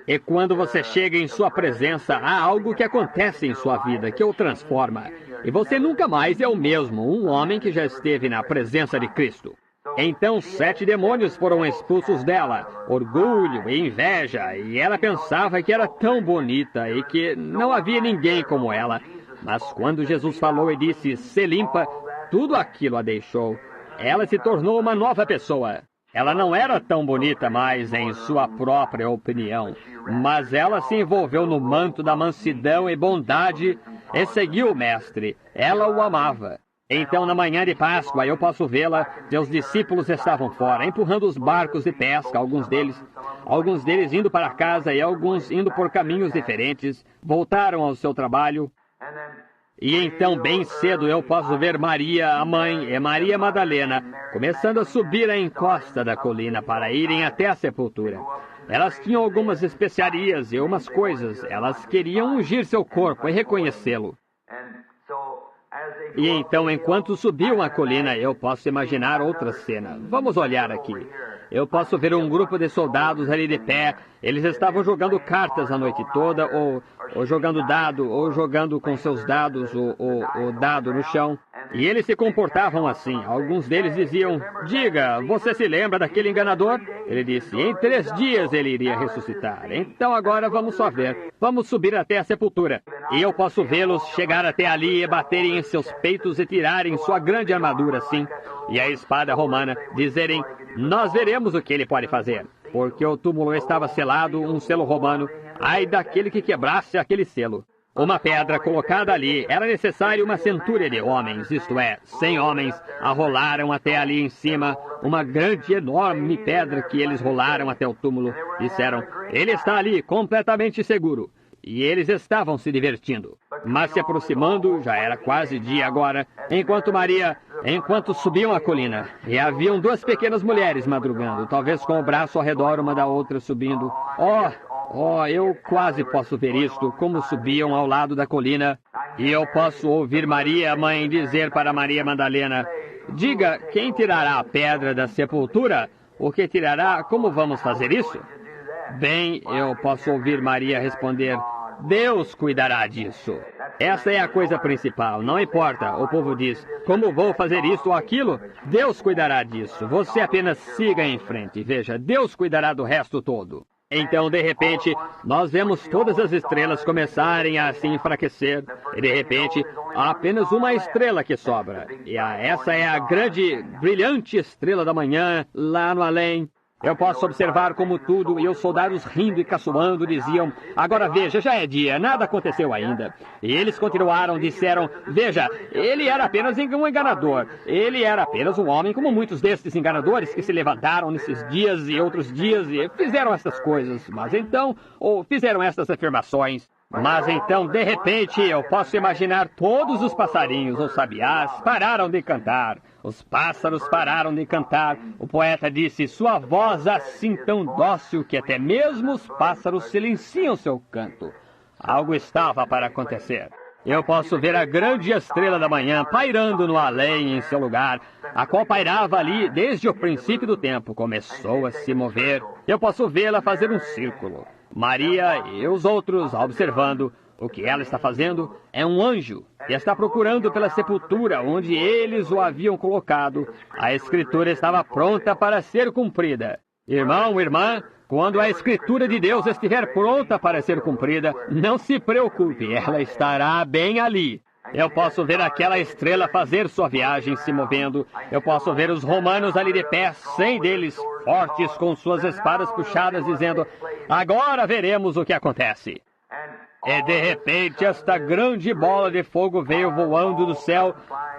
E quando você chega em sua presença, há algo que acontece em sua vida que o transforma. E você nunca mais é o mesmo, um homem que já esteve na presença de Cristo. Então 7 demônios foram expulsos dela, orgulho e inveja, e ela pensava que era tão bonita e que não havia ninguém como ela. Mas quando Jesus falou e disse, "Se limpa", tudo aquilo a deixou. Ela se tornou uma nova pessoa. Ela não era tão bonita mais em sua própria opinião, mas ela se envolveu no manto da mansidão e bondade e seguiu o Mestre. Ela o amava. Então, na manhã de Páscoa, eu posso vê-la. Seus discípulos estavam fora, empurrando os barcos de pesca, alguns deles indo para casa e alguns indo por caminhos diferentes. Voltaram ao seu trabalho. E então, bem cedo, eu posso ver Maria, a mãe, e Maria Madalena, começando a subir a encosta da colina para irem até a sepultura. Elas tinham algumas especiarias e umas coisas. Elas queriam ungir seu corpo e reconhecê-lo. E então, enquanto subiam a colina, eu posso imaginar outra cena. Vamos olhar aqui. Eu posso ver um grupo de soldados ali de pé. Eles estavam jogando cartas a noite toda, ou jogando dado, ou jogando com seus dados o dado no chão. E eles se comportavam assim. Alguns deles diziam, "Diga, você se lembra daquele enganador?" Ele disse, "Em 3 dias ele iria ressuscitar. Então agora vamos só ver. Vamos subir até a sepultura." E eu posso vê-los chegar até ali e baterem em seus peitos e tirarem sua grande armadura assim, e a espada romana, dizerem, "Nós veremos o que ele pode fazer." Porque o túmulo estava selado, um selo romano. Ai daquele que quebrasse aquele selo. Uma pedra colocada ali, era necessário uma centúria de homens, isto é, 100 homens, a rolaram até ali em cima, uma grande, enorme pedra que eles rolaram até o túmulo. Disseram, "Ele está ali, completamente seguro." E eles estavam se divertindo. Mas se aproximando, já era quase dia agora, enquanto subiam a colina, e haviam 2 pequenas mulheres madrugando, talvez com o braço ao redor uma da outra subindo. Eu quase posso ver isto, como subiam ao lado da colina. E eu posso ouvir Maria, a mãe, dizer para Maria Madalena, "Diga, quem tirará a pedra da sepultura? O que tirará? Como vamos fazer isso?" Bem, eu posso ouvir Maria responder, "Deus cuidará disso." Essa é a coisa principal, não importa. O povo diz, "Como vou fazer isso ou aquilo?" Deus cuidará disso. Você apenas siga em frente. Veja, Deus cuidará do resto todo. Então, de repente, nós vemos todas as estrelas começarem a se enfraquecer. E, de repente, há apenas uma estrela que sobra. E essa é a grande, brilhante estrela da manhã, lá no além. Eu posso observar como tudo, e os soldados rindo e caçoando diziam, "Agora veja, já é dia, nada aconteceu ainda." E eles continuaram, disseram, "Veja, ele era apenas um enganador. Ele era apenas um homem como muitos destes enganadores que se levantaram nesses dias e outros dias e fizeram essas coisas. Fizeram essas afirmações. Mas então, de repente, eu posso imaginar todos os passarinhos ou sabiás pararam de cantar. Os pássaros pararam de cantar. O poeta disse, sua voz assim tão dócil que até mesmo os pássaros silenciam seu canto. Algo estava para acontecer. Eu posso ver a grande estrela da manhã pairando no além em seu lugar, a qual pairava ali desde o princípio do tempo. Começou a se mover. Eu posso vê-la fazer um círculo. Maria e os outros, observando o que ela está fazendo, é um anjo que está procurando pela sepultura onde eles o haviam colocado. A Escritura estava pronta para ser cumprida. Irmão, irmã, quando a Escritura de Deus estiver pronta para ser cumprida, não se preocupe, ela estará bem ali. Eu posso ver aquela estrela fazer sua viagem se movendo. Eu posso ver os romanos ali de pé, 100 deles, fortes com suas espadas puxadas, dizendo: agora veremos o que acontece. E de repente esta grande bola de fogo veio voando do céu,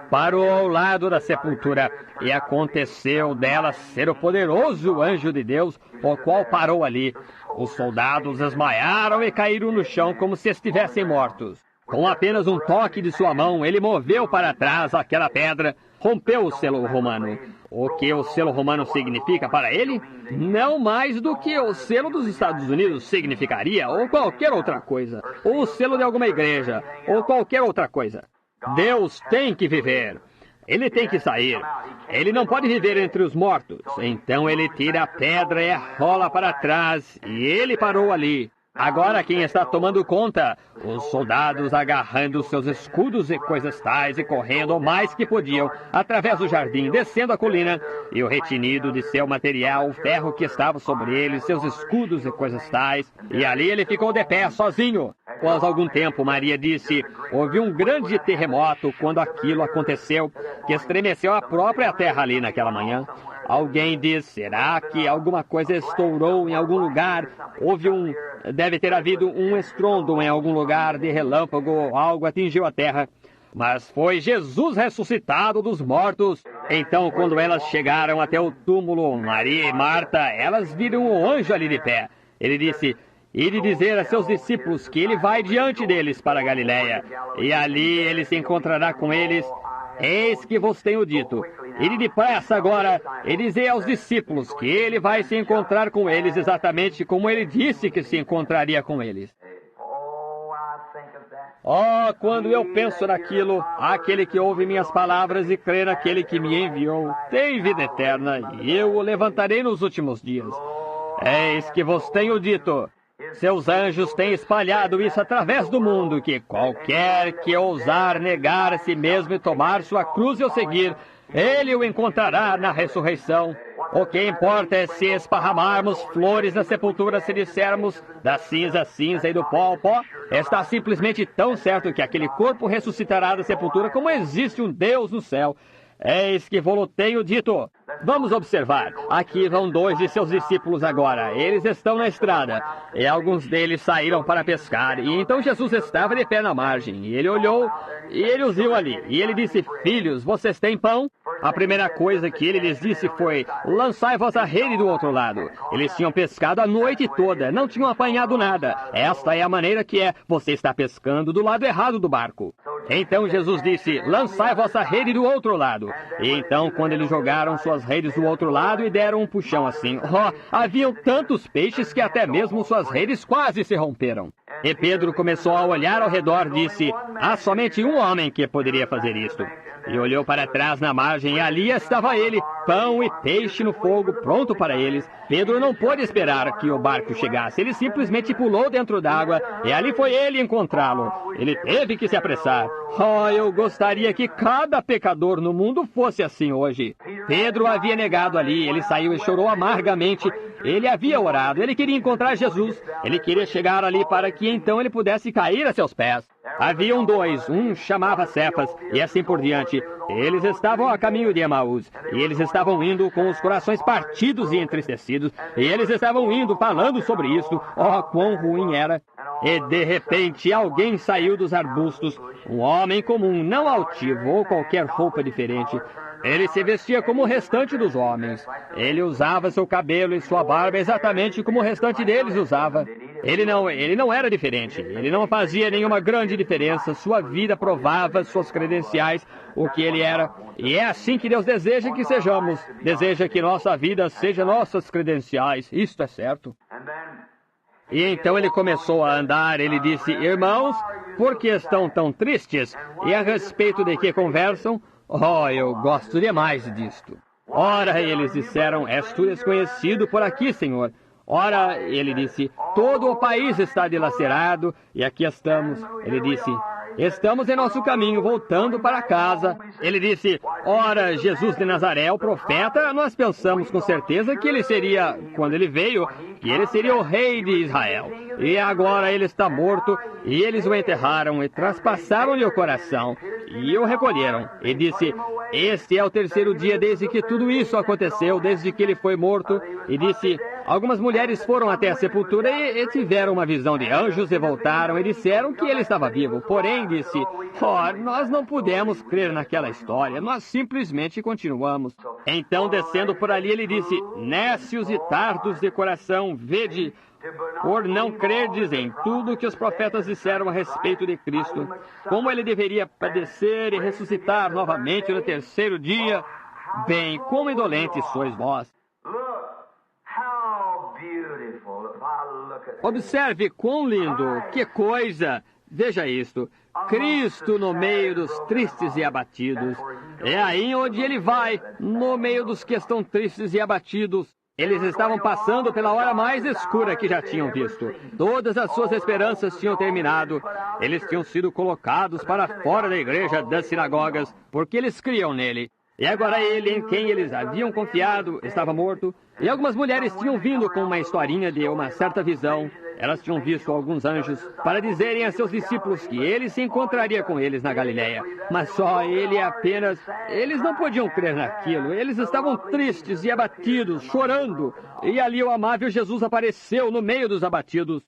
parou ao lado da sepultura, e aconteceu dela ser o poderoso anjo de Deus, o qual parou ali. Os soldados desmaiaram e caíram no chão como se estivessem mortos. Com apenas um toque de sua mão, ele moveu para trás aquela pedra, rompeu o selo romano. O que o selo romano significa para ele? Não mais do que o selo dos Estados Unidos significaria, ou qualquer outra coisa, ou o selo de alguma igreja, ou qualquer outra coisa. Deus tem que viver. Ele tem que sair. Ele não pode viver entre os mortos. Então ele tira a pedra e a rola para trás, e ele parou ali. Agora quem está tomando conta? Os soldados agarrando seus escudos e coisas tais e correndo o mais que podiam através do jardim, descendo a colina, e o retinido de seu material, o ferro que estava sobre ele, seus escudos e coisas tais, e ali ele ficou de pé sozinho. Após algum tempo, Maria disse: houve um grande terremoto quando aquilo aconteceu, que estremeceu a própria terra ali naquela manhã. Alguém diz: será que alguma coisa estourou em algum lugar? Deve ter havido um estrondo em algum lugar de relâmpago, algo atingiu a terra. Mas foi Jesus ressuscitado dos mortos. Então, quando elas chegaram até o túmulo, Maria e Marta, elas viram o anjo ali de pé. Ele disse: ide dizer a seus discípulos que ele vai diante deles para a Galiléia, e ali ele se encontrará com eles. Eis que vos tenho dito. Ide depressa agora e dizei aos discípulos que ele vai se encontrar com eles exatamente como ele disse que se encontraria com eles. Oh, quando eu penso naquilo, aquele que ouve minhas palavras e crê naquele que me enviou, tem vida eterna, e eu o levantarei nos últimos dias. Eis que vos tenho dito. Seus anjos têm espalhado isso através do mundo, que qualquer que ousar negar a si mesmo e tomar sua cruz e o seguir, ele o encontrará na ressurreição. O que importa é se esparramarmos flores na sepultura, se dissermos da cinza, cinza e do pó ao pó. Está simplesmente tão certo que aquele corpo ressuscitará da sepultura como existe um Deus no céu. Eis que vos tenho dito. Vamos observar. Aqui vão 2 de seus discípulos agora. Eles estão na estrada, e alguns deles saíram para pescar. E então Jesus estava de pé na margem, e ele olhou, e ele os viu ali. E ele disse: filhos, vocês têm pão? A primeira coisa que ele lhes disse foi: lançai vossa rede do outro lado. Eles tinham pescado a noite toda, não tinham apanhado nada. Esta é a maneira que é: você está pescando do lado errado do barco. Então Jesus disse: lançai vossa rede do outro lado. E então, quando eles jogaram suas redes do outro lado e deram um puxão assim, haviam tantos peixes que até mesmo suas redes quase se romperam. E Pedro começou a olhar ao redor e disse: há somente um homem que poderia fazer isto. E olhou para trás na margem, e ali estava ele, pão e peixe no fogo, pronto para eles. Pedro não pôde esperar que o barco chegasse. Ele simplesmente pulou dentro d'água, e ali foi ele encontrá-lo. Ele teve que se apressar. Oh, eu gostaria que cada pecador no mundo fosse assim hoje. Pedro havia negado ali, ele saiu e chorou amargamente. Ele havia orado, ele queria encontrar Jesus. Ele queria chegar ali para que então ele pudesse cair a seus pés. Haviam 2, um chamava Cefas, e assim por diante. Eles estavam a caminho de Emaús, e eles estavam indo com os corações partidos e entristecidos, e eles estavam indo falando sobre isso. Oh, quão ruim era! E de repente alguém saiu dos arbustos, um homem comum, não altivo ou qualquer roupa diferente. Ele se vestia como o restante dos homens. Ele usava seu cabelo e sua barba exatamente como o restante deles usava. Ele não era diferente. Ele não fazia nenhuma grande diferença. Sua vida provava suas credenciais, o que ele era. E é assim que Deus deseja que sejamos. Deseja que nossa vida seja nossas credenciais. Isto é certo. E então ele começou a andar. Ele disse: irmãos, por que estão tão tristes? E a respeito de que conversam? Oh, eu gosto demais disto. Ora, eles disseram: és tu desconhecido por aqui, Senhor? Ora, ele disse: todo o país está dilacerado, e aqui estamos. Ele disse: Estamos em nosso caminho, voltando para casa. Ele disse, ora, Jesus de Nazaré, o profeta, nós pensamos com certeza que ele seria, quando ele veio, que ele seria o rei de Israel. E agora ele está morto, e eles o enterraram e traspassaram-lhe o coração, e o recolheram. E disse, este é o terceiro dia desde que tudo isso aconteceu, desde que ele foi morto. E disse, algumas mulheres foram até a sepultura e tiveram uma visão de anjos e voltaram e disseram que ele estava vivo. Porém, disse, nós não pudemos crer naquela história, nós simplesmente continuamos. Então, descendo por ali, ele disse, nécios e tardos de coração, vede, por não crerdes em tudo que os profetas disseram a respeito de Cristo, como ele deveria padecer e ressuscitar novamente no terceiro dia, bem, como indolentes sois vós. Observe quão lindo, que coisa! Veja isto, Cristo no meio dos tristes e abatidos. É aí onde ele vai, no meio dos que estão tristes e abatidos. Eles estavam passando pela hora mais escura que já tinham visto. Todas as suas esperanças tinham terminado. Eles tinham sido colocados para fora da igreja, das sinagogas, porque eles criam nele. E agora ele, em quem eles haviam confiado, estava morto. E algumas mulheres tinham vindo com uma historinha de uma certa visão. Elas tinham visto alguns anjos para dizerem a seus discípulos que ele se encontraria com eles na Galileia. Mas só ele apenas... Eles não podiam crer naquilo. Eles estavam tristes e abatidos, chorando. E ali o amável Jesus apareceu no meio dos abatidos.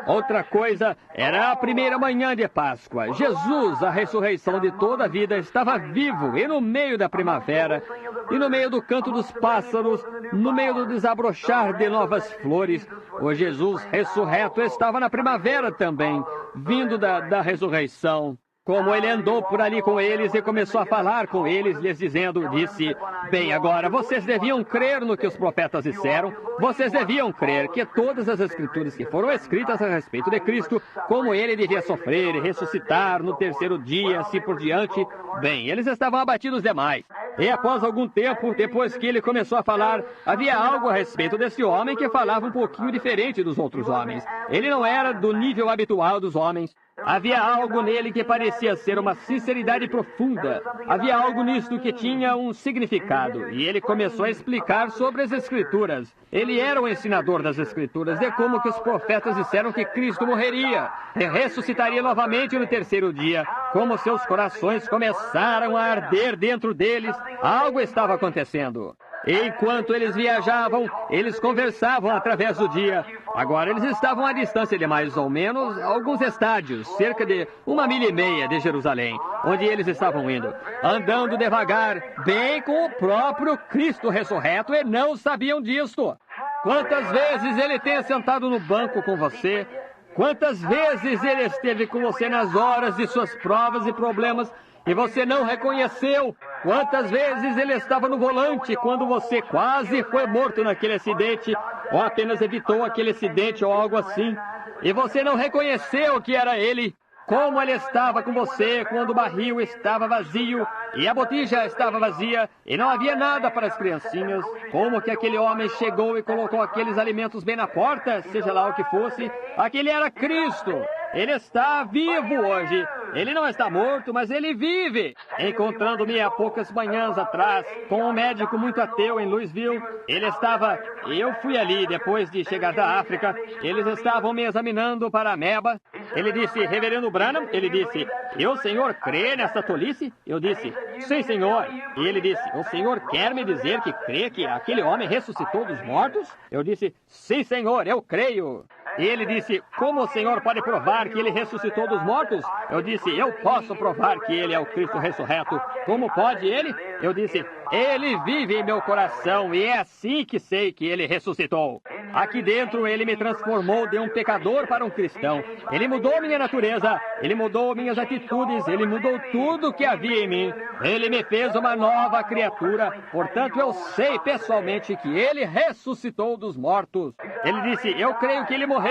Outra coisa, era a primeira manhã de Páscoa. Jesus, a ressurreição de toda a vida, estava vivo e no meio da primavera, e no meio do canto dos pássaros, no meio do desabrochar de novas flores. O Jesus ressurreto estava na primavera também, vindo da ressurreição. Como ele andou por ali com eles e começou a falar com eles, lhes dizendo, disse, bem, agora, vocês deviam crer no que os profetas disseram, vocês deviam crer que todas as escrituras que foram escritas a respeito de Cristo, como ele devia sofrer e ressuscitar no terceiro dia, assim por diante, bem, eles estavam abatidos demais. E após algum tempo, depois que ele começou a falar, havia algo a respeito desse homem que falava um pouquinho diferente dos outros homens. Ele não era do nível habitual dos homens. Havia algo nele que parecia ser uma sinceridade profunda. Havia algo nisto que tinha um significado. E ele começou a explicar sobre as Escrituras. Ele era o ensinador das Escrituras, de como que os profetas disseram que Cristo morreria e ressuscitaria novamente no terceiro dia. Como seus corações começaram a arder dentro deles, algo estava acontecendo. Enquanto eles viajavam, eles conversavam através do dia. Agora eles estavam à distância de mais ou menos alguns estádios, cerca de 1,5 milha de Jerusalém, onde eles estavam indo, andando devagar, bem com o próprio Cristo ressurreto, e não sabiam disto. Quantas vezes ele tem sentado no banco com você? Quantas vezes ele esteve com você nas horas de suas provas e problemas e você não reconheceu? Quantas vezes ele estava no volante quando você quase foi morto naquele acidente, ou apenas evitou aquele acidente ou algo assim, e você não reconheceu que era ele? Como ele estava com você quando o barril estava vazio e a botija estava vazia e não havia nada para as criancinhas. Como que aquele homem chegou e colocou aqueles alimentos bem na porta, seja lá o que fosse. Aquele era Cristo. Ele está vivo hoje. Ele não está morto, mas ele vive. Encontrando-me há poucas manhãs atrás com um médico muito ateu em Louisville, eu fui ali depois de chegar da África. Eles estavam me examinando para a ameba. Ele disse, reverendo Branham, ele disse, o senhor crê nessa tolice? Eu disse, sim, senhor. E ele disse, o senhor quer me dizer que crê que aquele homem ressuscitou dos mortos? Eu disse, sim, senhor, eu creio. E ele disse, como o senhor pode provar que ele ressuscitou dos mortos? Eu disse, eu posso provar que ele é o Cristo ressurreto. Como pode ele? Eu disse, ele vive em meu coração e é assim que sei que ele ressuscitou. Aqui dentro ele me transformou de um pecador para um cristão. Ele mudou minha natureza, ele mudou minhas atitudes, ele mudou tudo que havia em mim. Ele me fez uma nova criatura, portanto eu sei pessoalmente que ele ressuscitou dos mortos. Ele disse, eu creio que ele morreu.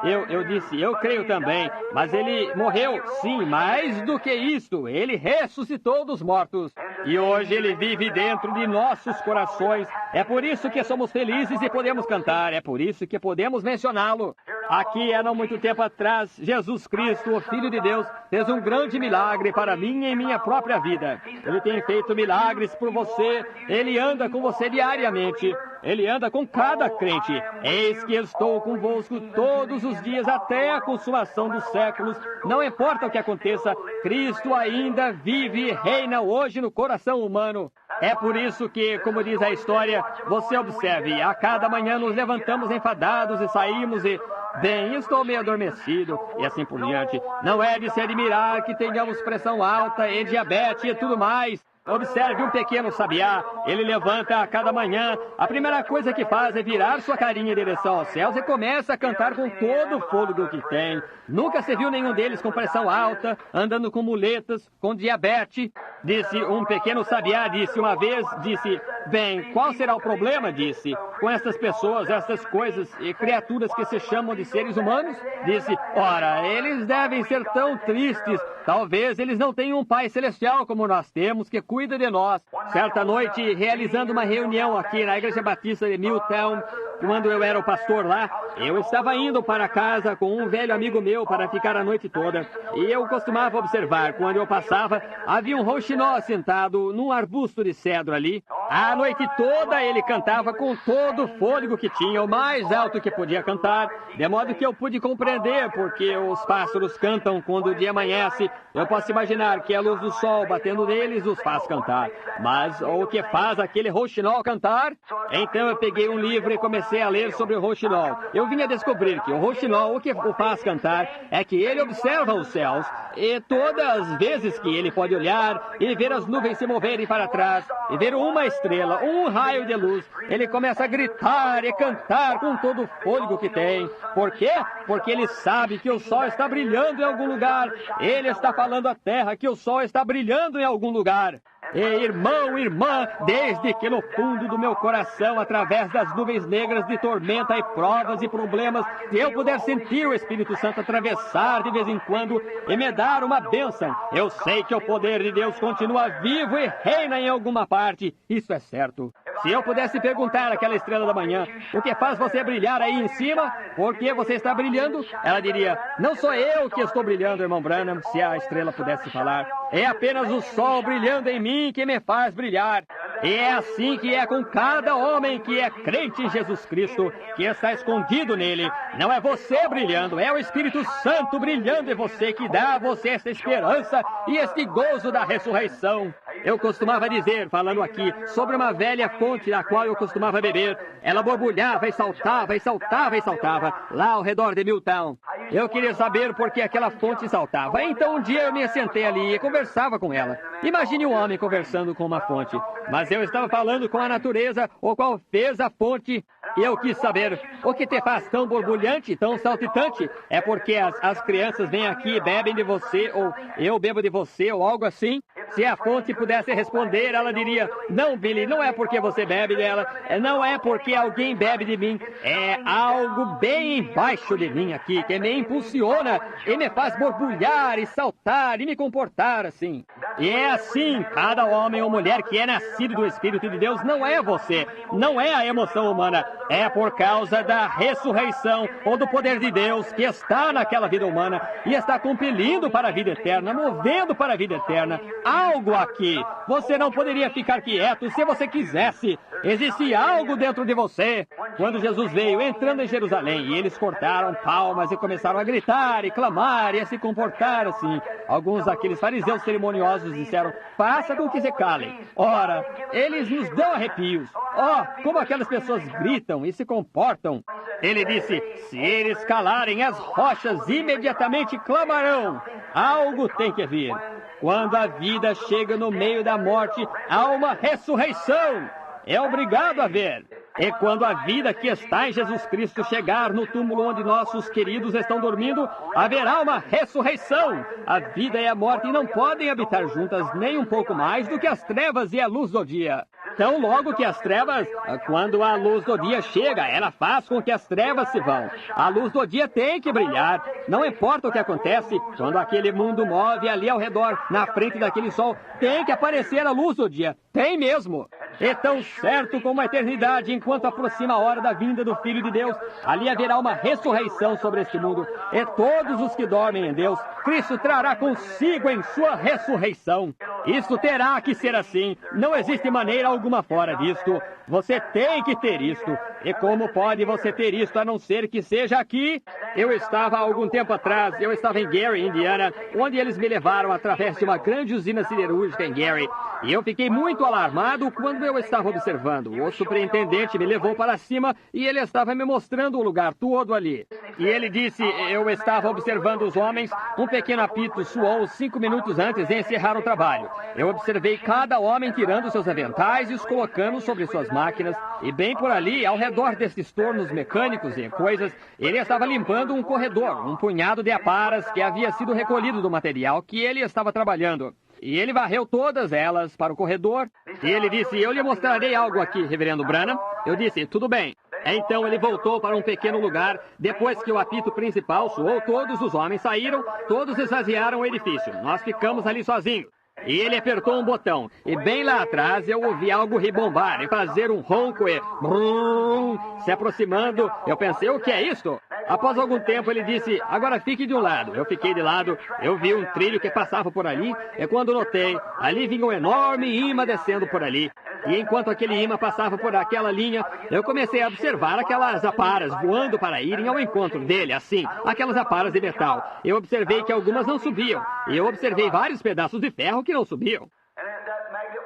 Eu disse, eu creio também, mas ele morreu, sim, mais do que isso, ele ressuscitou dos mortos. E hoje ele vive dentro de nossos corações. É por isso que somos felizes e podemos cantar, é por isso que podemos mencioná-lo. Aqui, há não muito tempo atrás, Jesus Cristo, o Filho de Deus, fez um grande milagre para mim e minha própria vida. Ele tem feito milagres por você, ele anda com você diariamente. Ele anda com cada crente. Eis que estou convosco todos os dias até a consumação dos séculos. Não importa o que aconteça, Cristo ainda vive e reina hoje no coração humano. É por isso que, como diz a história, você observe, a cada manhã nos levantamos enfadados e saímos e, bem, estou meio adormecido e assim por diante. Não é de se admirar que tenhamos pressão alta e diabetes e tudo mais. Observe um pequeno sabiá, ele levanta a cada manhã, a primeira coisa que faz é virar sua carinha em direção aos céus e começa a cantar com todo o fôlego que tem. Nunca se viu nenhum deles com pressão alta, andando com muletas, com diabetes. Disse um pequeno sabiá, disse uma vez, disse, bem, qual será o problema, disse, com essas pessoas, essas coisas e criaturas que se chamam de seres humanos? Disse, ora, eles devem ser tão tristes, talvez eles não tenham um Pai Celestial como nós temos, que cuida de nós. Certa noite, realizando uma reunião aqui na Igreja Batista de Milltown, quando eu era o pastor lá, eu estava indo para casa com um velho amigo meu para ficar a noite toda. E eu costumava observar, quando eu passava, havia um rouxinol sentado num arbusto de cedro ali. A noite toda ele cantava com todo o fôlego que tinha, o mais alto que podia cantar, de modo que eu pude compreender porque os pássaros cantam quando o dia amanhece. Eu posso imaginar que a luz do sol batendo neles os faz cantar. Mas o que faz aquele rouxinol cantar? Então eu peguei um livro e comecei a ler sobre o rouxinol. Eu vim a descobrir que o rouxinol, o que o faz cantar, é que ele observa os céus, e todas as vezes que ele pode olhar e ver as nuvens se moverem para trás, e ver uma estrela, um raio de luz, ele começa a gritar e cantar com todo o fôlego que tem. Por quê? Porque ele sabe que o sol está brilhando em algum lugar. Ele está falando à terra que o sol está brilhando em algum lugar. E irmão, irmã, desde que no fundo do meu coração, através das nuvens negras de tormenta e provas e problemas, se eu puder sentir o Espírito Santo atravessar de vez em quando e me dar uma bênção, eu sei que o poder de Deus continua vivo e reina em alguma parte. Isso é certo. Se eu pudesse perguntar àquela estrela da manhã, o que faz você brilhar aí em cima? Por que você está brilhando? Ela diria, não sou eu que estou brilhando, irmão Branham, se a estrela pudesse falar. É apenas o sol brilhando em mim que me faz brilhar. E é assim que é com cada homem que é crente em Jesus Cristo, que está escondido nele. Não é você brilhando, é o Espírito Santo brilhando em você que dá a você essa esperança e este gozo da ressurreição. Eu costumava dizer, falando aqui, sobre uma velha fonte da qual eu costumava beber. Ela borbulhava e saltava e saltava e saltava, lá ao redor de Milltown. Eu queria saber por que aquela fonte saltava. Então um dia eu me sentei ali e conversava com ela. Imagine um homem conversando com uma fonte. Mas eu estava falando com a natureza, o qual fez a fonte. E eu quis saber, o que te faz tão borbulhante, tão saltitante? É porque as crianças vêm aqui e bebem de você, ou eu bebo de você, ou algo assim? Se a fonte pudesse responder, ela diria, não, Billy, não é porque você bebe dela, não é porque alguém bebe de mim, é algo bem embaixo de mim aqui, que me impulsiona e me faz borbulhar e saltar e me comportar assim. E é assim, cada homem ou mulher que é nascido do Espírito de Deus não é você, não é a emoção humana, é por causa da ressurreição ou do poder de Deus que está naquela vida humana e está compelindo para a vida eterna, movendo para a vida eterna. Algo aqui. Você não poderia ficar quieto se você quisesse. Existe algo dentro de você. Quando Jesus veio entrando em Jerusalém e eles cortaram palmas e começaram a gritar e clamar e a se comportar assim, alguns daqueles fariseus cerimoniosos disseram, faça com que se calem. Ora, eles nos dão arrepios. Oh, como aquelas pessoas gritam e se comportam. Ele disse, se eles calarem, as rochas imediatamente clamarão. Algo tem que vir. Quando a vida chega no meio da morte, há uma ressurreição. É obrigado a ver. E quando a vida que está em Jesus Cristo chegar no túmulo onde nossos queridos estão dormindo, haverá uma ressurreição. A vida e a morte não podem habitar juntas nem um pouco mais do que as trevas e a luz do dia. Tão logo que as trevas, quando a luz do dia chega, ela faz com que as trevas se vão. A luz do dia tem que brilhar. Não importa o que acontece, quando aquele mundo move ali ao redor, na frente daquele sol, tem que aparecer a luz do dia. Tem mesmo. É tão certo como a eternidade, enquanto aproxima a hora da vinda do Filho de Deus, ali haverá uma ressurreição sobre este mundo. E todos os que dormem em Deus, Cristo trará consigo em sua ressurreição. Isso terá que ser assim. Não existe maneira alguma fora disto. Você tem que ter isto. E como pode você ter isto a não ser que seja aqui? Eu estava há algum tempo atrás, eu estava em Gary, Indiana, onde eles me levaram através de uma grande usina siderúrgica em Gary. E eu fiquei muito alarmado quando eu estava observando. O superintendente me levou para cima e ele estava me mostrando o lugar todo ali. E ele disse, eu estava observando os homens, um pequeno apito soou 5 minutos antes de encerrar o trabalho. Eu observei cada homem tirando seus aventais e os colocando sobre suas máquinas. E bem por ali, ao redor desses tornos mecânicos e coisas, ele estava limpando um corredor, um punhado de aparas que havia sido recolhido do material que ele estava trabalhando. E ele varreu todas elas para o corredor. E ele disse, eu lhe mostrarei algo aqui, reverendo Branham. Eu disse, tudo bem. Então ele voltou para um pequeno lugar. Depois que o apito principal soou, todos os homens saíram, todos esvaziaram o edifício. Nós ficamos ali sozinhos. E ele apertou um botão. E bem lá atrás eu ouvi algo ribombar e fazer um ronco e... brum, se aproximando. Eu pensei, o que é isto? Após algum tempo ele disse, agora fique de um lado. Eu fiquei de lado, eu vi um trilho que passava por ali. E quando notei, ali vinha um enorme imã descendo por ali. E enquanto aquele imã passava por aquela linha, eu comecei a observar aquelas aparas voando para irem ao encontro dele, assim, aquelas aparas de metal. Eu observei que algumas não subiam. E eu observei vários pedaços de ferro que não subiam.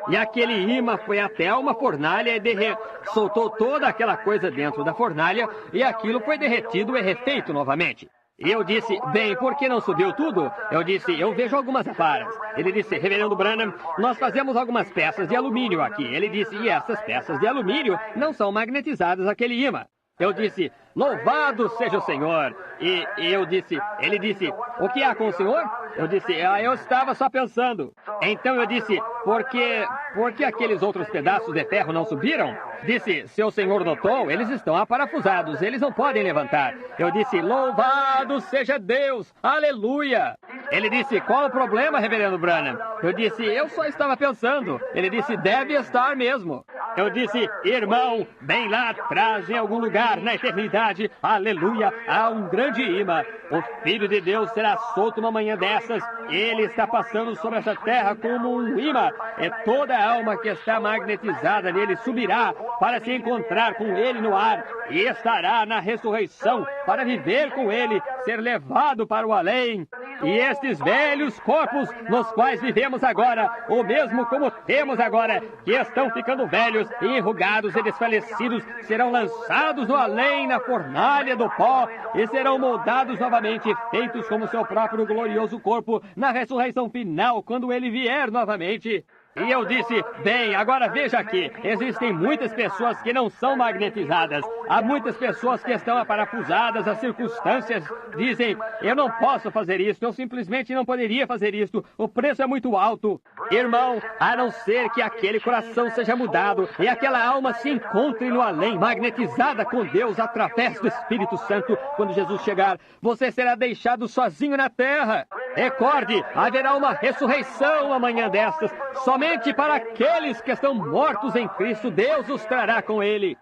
E aquele imã foi até uma fornalha e soltou toda aquela coisa dentro da fornalha e aquilo foi derretido e refeito novamente. E eu disse, bem, por que não subiu tudo? Eu disse, eu vejo algumas aparas. Ele disse, reverendo Branham, nós fazemos algumas peças de alumínio aqui. Ele disse, e essas peças de alumínio não são magnetizadas àquele imã. Eu disse, louvado seja o Senhor. E ele disse, o que há com o Senhor? Eu disse, eu estava só pensando. Então eu disse, por que aqueles outros pedaços de ferro não subiram? Disse, se o Senhor notou, eles estão aparafusados, eles não podem levantar. Eu disse, louvado seja Deus, aleluia. Ele disse, qual o problema, reverendo Branham? Eu disse, eu só estava pensando. Ele disse, deve estar mesmo. Eu disse, irmão, bem lá atrás, em algum lugar na eternidade, aleluia, há um grande imã. O Filho de Deus será solto uma manhã dessas. Ele está passando sobre essa terra como um imã. E toda alma que está magnetizada nele subirá para se encontrar com ele no ar. E estará na ressurreição para viver com ele, ser levado para o além. E estes velhos corpos nos quais vivemos agora, ou mesmo como temos agora, que estão ficando velhos, enrugados e desfalecidos, serão lançados no além na fornalha do pó e serão moldados novamente, feitos como seu próprio glorioso corpo na ressurreição final, quando ele vier novamente. E eu disse, bem, agora veja aqui, existem muitas pessoas que não são magnetizadas. Há muitas pessoas que estão aparafusadas, as circunstâncias dizem, eu não posso fazer isso, eu simplesmente não poderia fazer isso, o preço é muito alto. Irmão, a não ser que aquele coração seja mudado e aquela alma se encontre no além, magnetizada com Deus através do Espírito Santo, quando Jesus chegar, você será deixado sozinho na terra. Recorde, haverá uma ressurreição amanhã destas, somente para aqueles que estão mortos em Cristo, Deus os trará com ele.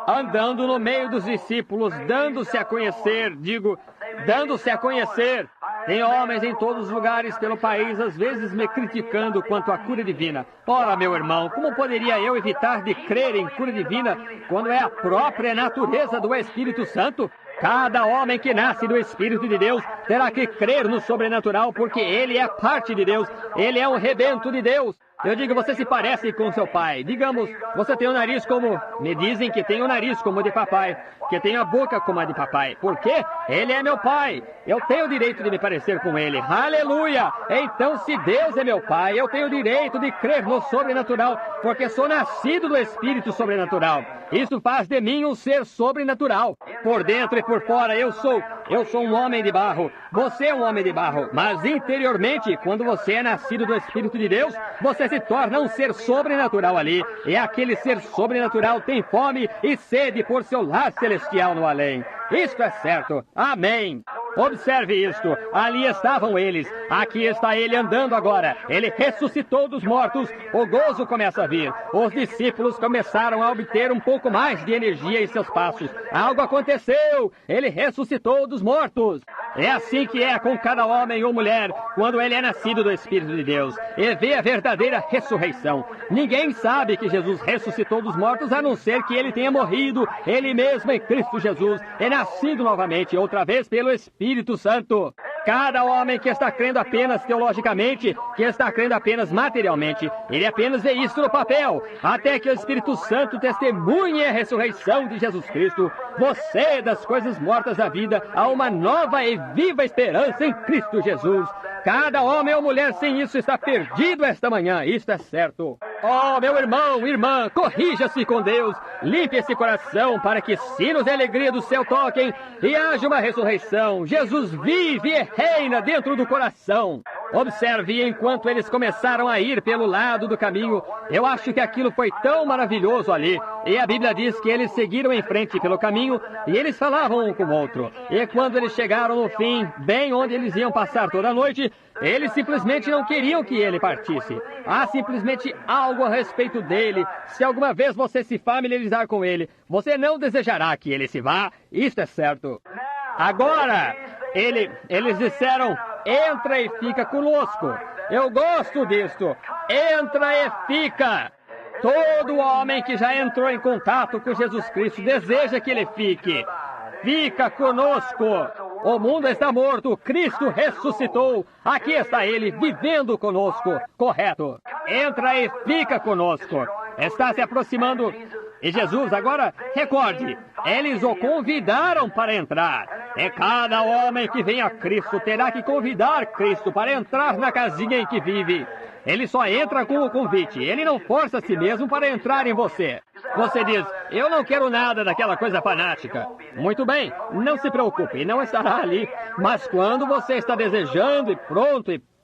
Andando no meio dos discípulos, dando-se a conhecer, dando-se a conhecer. Tem homens em todos os lugares pelo país, às vezes me criticando quanto à cura divina. Ora, meu irmão, como poderia eu evitar de crer em cura divina quando é a própria natureza do Espírito Santo? Cada homem que nasce do Espírito de Deus terá que crer no sobrenatural, porque ele é parte de Deus, ele é um rebento de Deus. Eu digo, você se parece com seu pai. Digamos, você tem o nariz como... Me dizem que tem o nariz como o de papai, que tem a boca como a de papai. Por quê? Ele é meu Pai. Eu tenho o direito de me parecer com Ele. Aleluia! Então, se Deus é meu Pai, eu tenho o direito de crer no sobrenatural, porque sou nascido do Espírito sobrenatural. Isso faz de mim um ser sobrenatural. Por dentro e por fora, eu sou um homem de barro. Você é um homem de barro. Mas interiormente, quando você é nascido do Espírito de Deus, você se torna um ser sobrenatural ali. E aquele ser sobrenatural tem fome e sede por seu lar celestial no além. Isto é certo. Amém. Observe isto. Ali estavam eles. Aqui está ele andando agora. Ele ressuscitou dos mortos. O gozo começa a vir. Os discípulos começaram a obter um pouco mais de energia em seus passos. Algo aconteceu. Ele ressuscitou dos mortos. É assim que é com cada homem ou mulher quando ele é nascido do Espírito de Deus e vê a verdadeira ressurreição. Ninguém sabe que Jesus ressuscitou dos mortos a não ser que ele tenha morrido, ele mesmo em Cristo Jesus, e nascido novamente, outra vez pelo Espírito Santo. Cada homem que está crendo apenas teologicamente, que está crendo apenas materialmente, ele apenas vê isso no papel, até que o Espírito Santo testemunhe a ressurreição de Jesus Cristo. Você, das coisas mortas da vida, há uma nova e viva esperança em Cristo Jesus. Cada homem ou mulher sem isso está perdido esta manhã, isto é certo. Oh, meu irmão, irmã, corrija-se com Deus, limpe esse coração para que sinos de alegria do céu toquem e haja uma ressurreição. Jesus vive e reina dentro do coração. Observe, enquanto eles começaram a ir pelo lado do caminho, eu acho que aquilo foi tão maravilhoso ali. E a Bíblia diz que eles seguiram em frente pelo caminho e eles falavam um com o outro. E quando eles chegaram no fim, bem onde eles iam passar toda a noite, eles simplesmente não queriam que ele partisse. Há simplesmente algo a respeito dele. Se alguma vez você se familiarizar com ele, você não desejará que ele se vá. Isto é certo. Agora, eles disseram, entra e fica conosco. Eu gosto disto. Entra e fica. Todo homem que já entrou em contato com Jesus Cristo deseja que ele fique. Fica conosco. O mundo está morto, Cristo ressuscitou. Aqui está ele, vivendo conosco. Correto. Entra e fica conosco. Está se aproximando. E Jesus, agora, recorde, eles o convidaram para entrar. E cada homem que vem a Cristo terá que convidar Cristo para entrar na casinha em que vive. Ele só entra com o convite. Ele não força a si mesmo para entrar em você. Você diz, eu não quero nada daquela coisa fanática. Muito bem, não se preocupe, não estará ali. Mas quando você está desejando e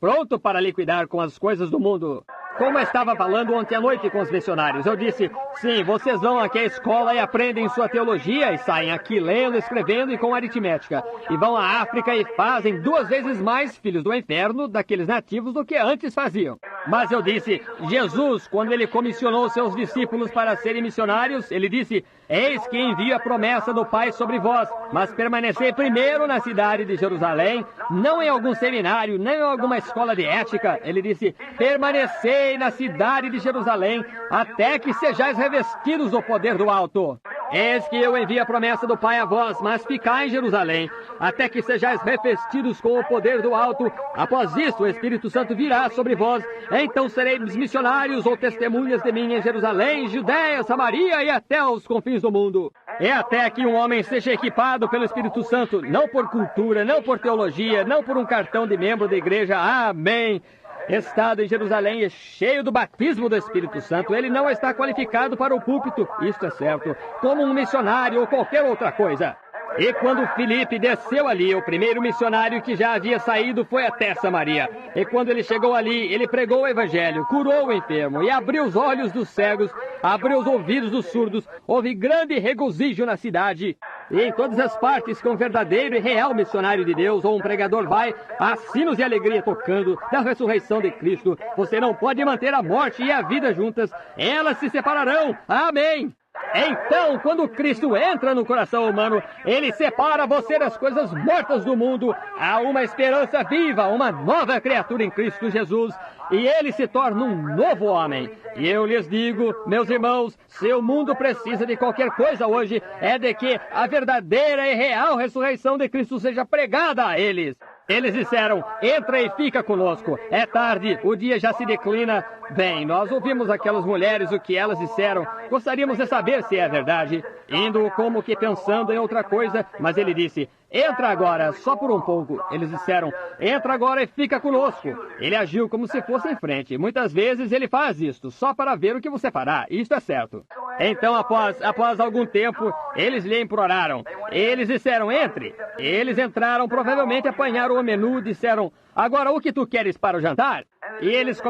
pronto para liquidar com as coisas do mundo... Como eu estava falando ontem à noite com os missionários, eu disse, sim, vocês vão aqui à escola e aprendem sua teologia e saem aqui lendo, escrevendo e com aritmética. E vão à África e fazem 2 vezes mais filhos do inferno daqueles nativos do que antes faziam. Mas eu disse, Jesus, quando ele comissionou seus discípulos para serem missionários, ele disse, eis que envio a promessa do Pai sobre vós, mas permanecei primeiro na cidade de Jerusalém, não em algum seminário, nem em alguma escola de ética. Ele disse, permanecei na cidade de Jerusalém, até que sejais revestidos do poder do alto. Eis que eu envio a promessa do Pai a vós, mas ficai em Jerusalém, até que sejais revestidos com o poder do alto. Após isto, o Espírito Santo virá sobre vós, então sereis missionários ou testemunhas de mim em Jerusalém, Judéia, Samaria e até os confins do mundo. É até que um homem seja equipado pelo Espírito Santo, não por cultura, não por teologia, não por um cartão de membro da igreja. Amém. Estado em Jerusalém e cheio do batismo do Espírito Santo, ele não está qualificado para o púlpito, isto é certo, como um missionário ou qualquer outra coisa. E quando Filipe desceu ali, o primeiro missionário que já havia saído foi até Samaria. E quando ele chegou ali, ele pregou o evangelho, curou o enfermo e abriu os olhos dos cegos, abriu os ouvidos dos surdos. Houve grande regozijo na cidade. E em todas as partes que um verdadeiro e real missionário de Deus ou um pregador vai, há sinos de alegria tocando da ressurreição de Cristo. Você não pode manter a morte e a vida juntas. Elas se separarão. Amém. Então, quando Cristo entra no coração humano, ele separa você das coisas mortas do mundo. Há uma esperança viva, uma nova criatura em Cristo Jesus. E ele se torna um novo homem. E eu lhes digo, meus irmãos, se o mundo precisa de qualquer coisa hoje, é de que a verdadeira e real ressurreição de Cristo seja pregada a eles. Eles disseram, entra e fica conosco. É tarde, o dia já se declina. Bem, nós ouvimos aquelas mulheres, o que elas disseram. Gostaríamos de saber se é verdade. Indo como que pensando em outra coisa, mas ele disse, entra agora, só por um pouco. Eles disseram, entra agora e fica conosco. Ele agiu como se fosse em frente. Muitas vezes ele faz isto, só para ver o que você fará. Isto é certo. Então, após algum tempo, eles lhe imploraram. Eles disseram, entre. Eles entraram, provavelmente apanharam o menu, disseram, agora o que tu queres para o jantar? E eles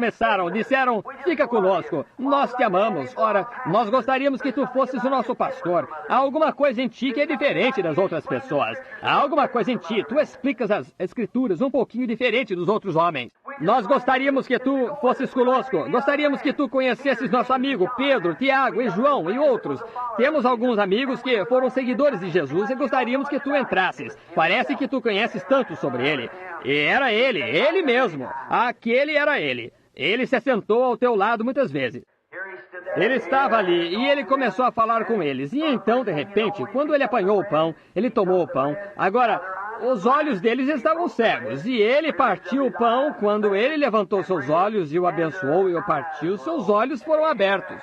disseram, fica conosco, nós te amamos. Ora, nós gostaríamos que tu fosses o nosso pastor. Há alguma coisa em ti que é diferente das outras pessoas. Há alguma coisa em ti, tu explicas as escrituras um pouquinho diferente dos outros homens. Nós gostaríamos que tu fosses conosco. Gostaríamos que tu conhecesses nosso amigo Pedro, Tiago e João e outros. Temos alguns amigos que foram seguidores de Jesus e gostaríamos que tu entrasses. Parece que tu conheces tanto sobre ele. E era ele mesmo. Aquele era ele. Ele se assentou ao teu lado muitas vezes. Ele estava ali e ele começou a falar com eles. E então, de repente, quando ele apanhou o pão, ele tomou o pão. Agora, os olhos deles estavam cegos. E ele partiu o pão. Quando ele levantou seus olhos e o abençoou e o partiu, seus olhos foram abertos.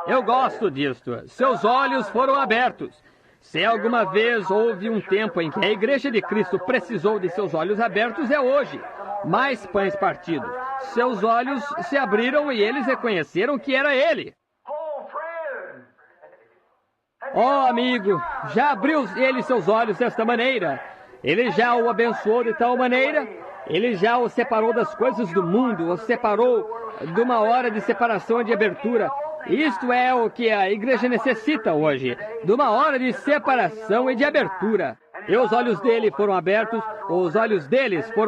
Eu gosto disto. Seus olhos foram abertos. Se alguma vez houve um tempo em que a Igreja de Cristo precisou de seus olhos abertos, é hoje. Mais pães partidos. Seus olhos se abriram e eles reconheceram que era ele. Oh, amigo, já abriu ele seus olhos desta maneira. Ele já o abençoou de tal maneira. Ele já o separou das coisas do mundo, o separou de uma hora de separação e de abertura. Isto é o que a igreja necessita hoje, de uma hora de separação e de abertura. E os olhos deles foram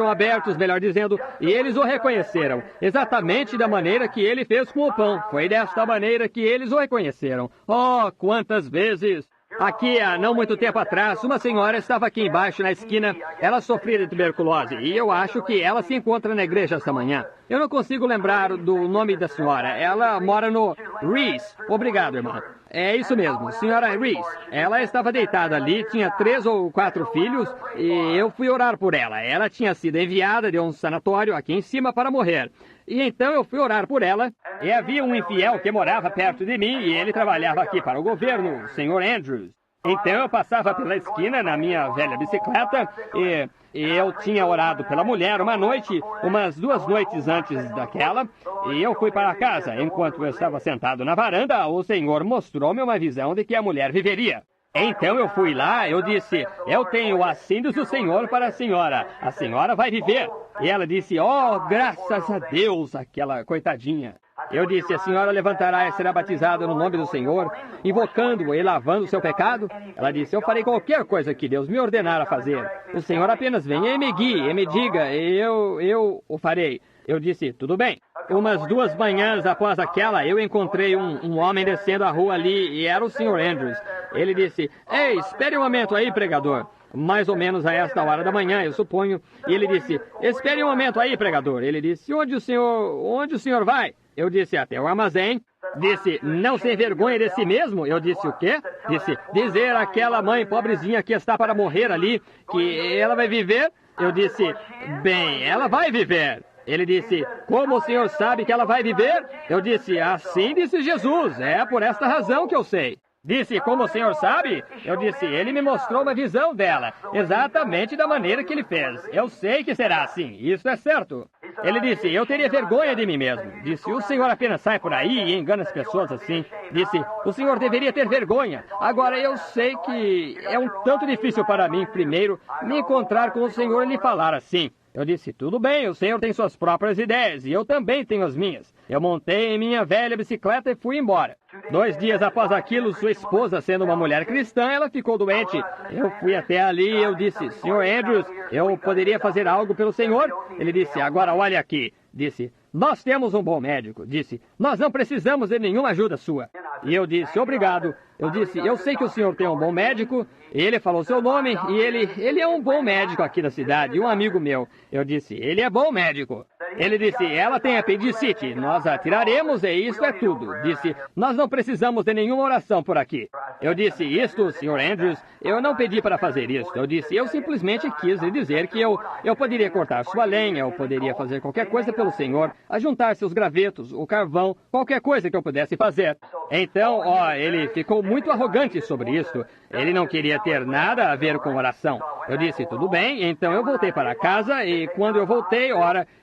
abertos, melhor dizendo, e eles o reconheceram, exatamente da maneira que ele fez com o pão. Foi desta maneira que eles o reconheceram. Oh, quantas vezes! Aqui, há não muito tempo atrás, uma senhora estava aqui embaixo na esquina. Ela sofria de tuberculose e eu acho que ela se encontra na igreja esta manhã. Eu não consigo lembrar do nome da senhora. Ela mora no Reese. Obrigado, irmã. É isso mesmo, senhora Reese. Ela estava deitada ali, tinha 3 ou 4 filhos e eu fui orar por ela. Ela tinha sido enviada de um sanatório aqui em cima para morrer. E então eu fui orar por ela, e havia um infiel que morava perto de mim, e ele trabalhava aqui para o governo, o Sr. Andrews. Então eu passava pela esquina na minha velha bicicleta, e eu tinha orado pela mulher uma noite, umas 2 noites antes daquela, e eu fui para casa. Enquanto eu estava sentado na varanda, o Senhor mostrou-me uma visão de que a mulher viveria. Então eu fui lá, eu disse, eu tenho assim diz o Senhor para a senhora vai viver. E ela disse, oh, graças a Deus, aquela coitadinha. Eu disse, a senhora levantará e será batizada no nome do Senhor, invocando e lavando o seu pecado? Ela disse, eu farei qualquer coisa que Deus me ordenar a fazer. O Senhor apenas venha e me guie, e me diga, e eu o farei. Eu disse, tudo bem. Umas 2 manhãs após aquela, eu encontrei um homem descendo a rua ali, e era o Sr. Andrews. Ele disse, ei, espere um momento aí, pregador. Mais ou menos a esta hora da manhã, eu suponho. E ele disse, espere um momento aí, pregador. Ele disse, onde o senhor vai? Eu disse, até o armazém. Disse, não sem vergonha de si mesmo? Eu disse, o quê? Disse, dizer àquela mãe pobrezinha que está para morrer ali, que ela vai viver? Eu disse, bem, ela vai viver. Ele disse, como o senhor sabe que ela vai viver? Eu disse, assim disse Jesus, é por esta razão que eu sei. Disse, como o senhor sabe? Eu disse, ele me mostrou uma visão dela, exatamente da maneira que ele fez. Eu sei que será assim, isso é certo. Ele disse, eu teria vergonha de mim mesmo. Disse, o senhor apenas sai por aí e engana as pessoas assim. Disse, o senhor deveria ter vergonha. Agora, eu sei que é um tanto difícil para mim, primeiro, me encontrar com o senhor e lhe falar assim. Eu disse, tudo bem, o senhor tem suas próprias ideias e eu também tenho as minhas. Eu montei em minha velha bicicleta e fui embora. 2 dias após aquilo, sua esposa, sendo uma mulher cristã, ela ficou doente. Eu fui até ali e eu disse, Sr. Andrews, eu poderia fazer algo pelo senhor? Ele disse, agora olhe aqui. Disse, nós temos um bom médico. Disse, nós não precisamos de nenhuma ajuda sua. E eu disse, obrigado. Eu disse, eu sei que o senhor tem um bom médico. Ele falou seu nome e ele é um bom médico aqui da cidade, um amigo meu. Eu disse, ele é bom médico. Ele disse, ela tem apendicite, nós a tiraremos e isso é tudo. Disse, nós não precisamos de nenhuma oração por aqui. Eu disse, isto, Sr. Andrews, eu não pedi para fazer isso. Eu disse, eu simplesmente quis lhe dizer que eu poderia cortar sua lenha, eu poderia fazer qualquer coisa pelo senhor, ajuntar seus gravetos, o carvão, qualquer coisa que eu pudesse fazer. Então, ele ficou muito arrogante sobre isso. Ele não queria ter nada a ver com oração. Eu disse, tudo bem, então eu voltei para casa e quando eu voltei,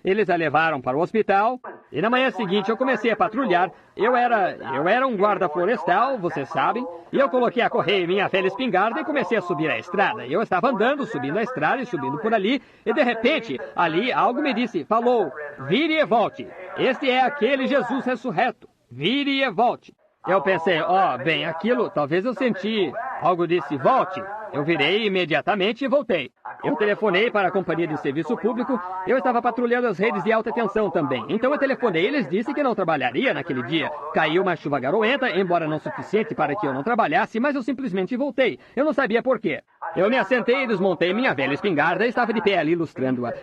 eles a levaram para o hospital e na manhã seguinte eu comecei a patrulhar. Eu era um guarda florestal, vocês sabem, e eu coloquei a correia em minha velha espingarda e comecei a subir a estrada. Eu estava andando, subindo a estrada e subindo por ali, e de repente, ali algo me disse, falou, vire e volte. Este é aquele Jesus ressurreto. Vire e volte. Eu pensei, bem, aquilo, talvez eu senti, algo disse, volte. Eu virei imediatamente e voltei. Eu telefonei para a companhia de serviço público, eu estava patrulhando as redes de alta tensão também. Então eu telefonei e eles disseram que não trabalharia naquele dia. Caiu uma chuva garoenta, embora não suficiente para que eu não trabalhasse, mas eu simplesmente voltei. Eu não sabia por quê. Eu me assentei e desmontei minha velha espingarda e estava de pé ali ilustrando-a.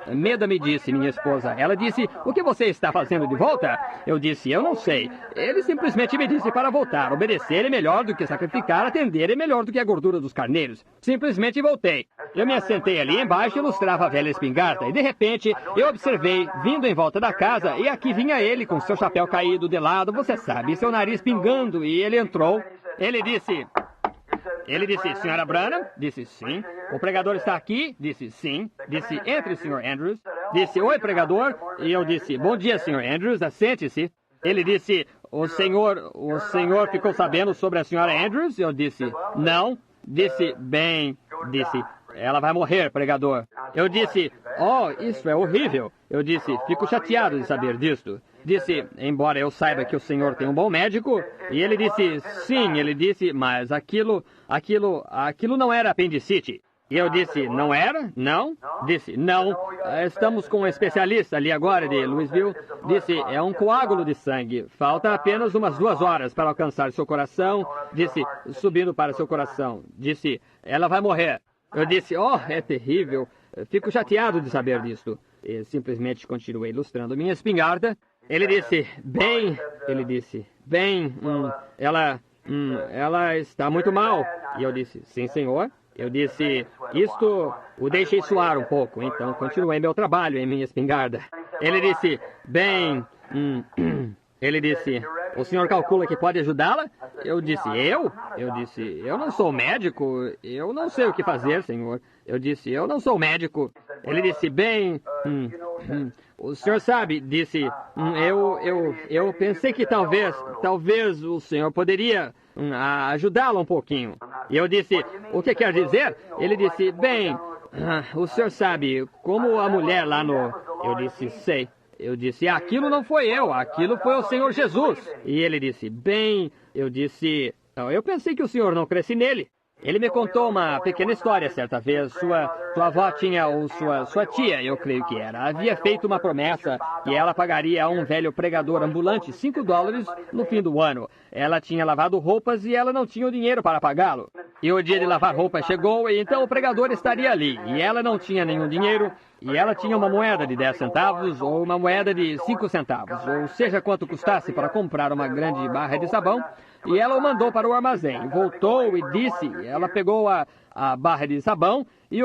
Meda me disse, minha esposa. Ela disse, o que você está fazendo de volta? Eu disse, eu não sei. Ele simplesmente me disse para voltar. Obedecer é melhor do que sacrificar, atender é melhor do que a gordura dos carneiros. Simplesmente voltei. Eu me assentei ali embaixo e ilustrava a velha espingarda. E de repente, eu observei, vindo em volta da casa, e aqui vinha ele com seu chapéu caído de lado, você sabe, seu nariz pingando, e ele entrou. Ele disse, Senhora Branham? Disse, sim. O pregador está aqui? Disse, sim. Disse, entre, Sr. Andrews. Disse, oi, pregador. E eu disse, bom dia, Sr. Andrews, assente-se. Ele disse, o senhor ficou sabendo sobre a Sra. Andrews? Eu disse, não. Disse, bem, ela vai morrer, pregador. Eu disse, isso é horrível. Eu disse, fico chateado de saber disto. Disse, embora eu saiba que o senhor tem um bom médico. E ele disse, sim, ele disse, mas aquilo não era apendicite. E eu disse, não era? Não? Disse, não. Estamos com um especialista ali agora de Louisville. Disse, é um coágulo de sangue. Falta apenas umas 2 horas para alcançar seu coração. Disse, subindo para seu coração. Disse, ela vai morrer. Eu disse, é terrível. Fico chateado de saber disso. E simplesmente continuei ilustrando minha espingarda. Ele disse, ela está muito mal. E eu disse, sim, senhor. Eu disse, isto o deixei suar um pouco, então continuei meu trabalho em minha espingarda. Ele disse, o senhor calcula que pode ajudá-la? Eu disse, eu? Eu disse, eu não sou médico, eu não sei o que fazer, senhor. Eu disse, eu não sou médico. Ele disse, o senhor sabe, disse, eu pensei que talvez o senhor poderia ajudá-la um pouquinho. E eu disse, o que quer dizer? Ele disse, o senhor sabe, como a mulher lá no... Eu disse, sei. Eu disse, aquilo não foi eu, aquilo foi o Senhor Jesus. E ele disse, eu pensei que o senhor não cresce nele. Ele me contou uma pequena história certa vez. Sua avó tinha, ou sua tia, eu creio que era, havia feito uma promessa que ela pagaria a um velho pregador ambulante $5 no fim do ano. Ela tinha lavado roupas e ela não tinha o dinheiro para pagá-lo. E o dia de lavar roupas chegou e então o pregador estaria ali. E ela não tinha nenhum dinheiro. E ela tinha uma moeda de 10 centavos ou uma moeda de 5 centavos, ou seja quanto custasse para comprar uma grande barra de sabão. E ela o mandou para o armazém. Voltou e disse, ela pegou a barra de sabão e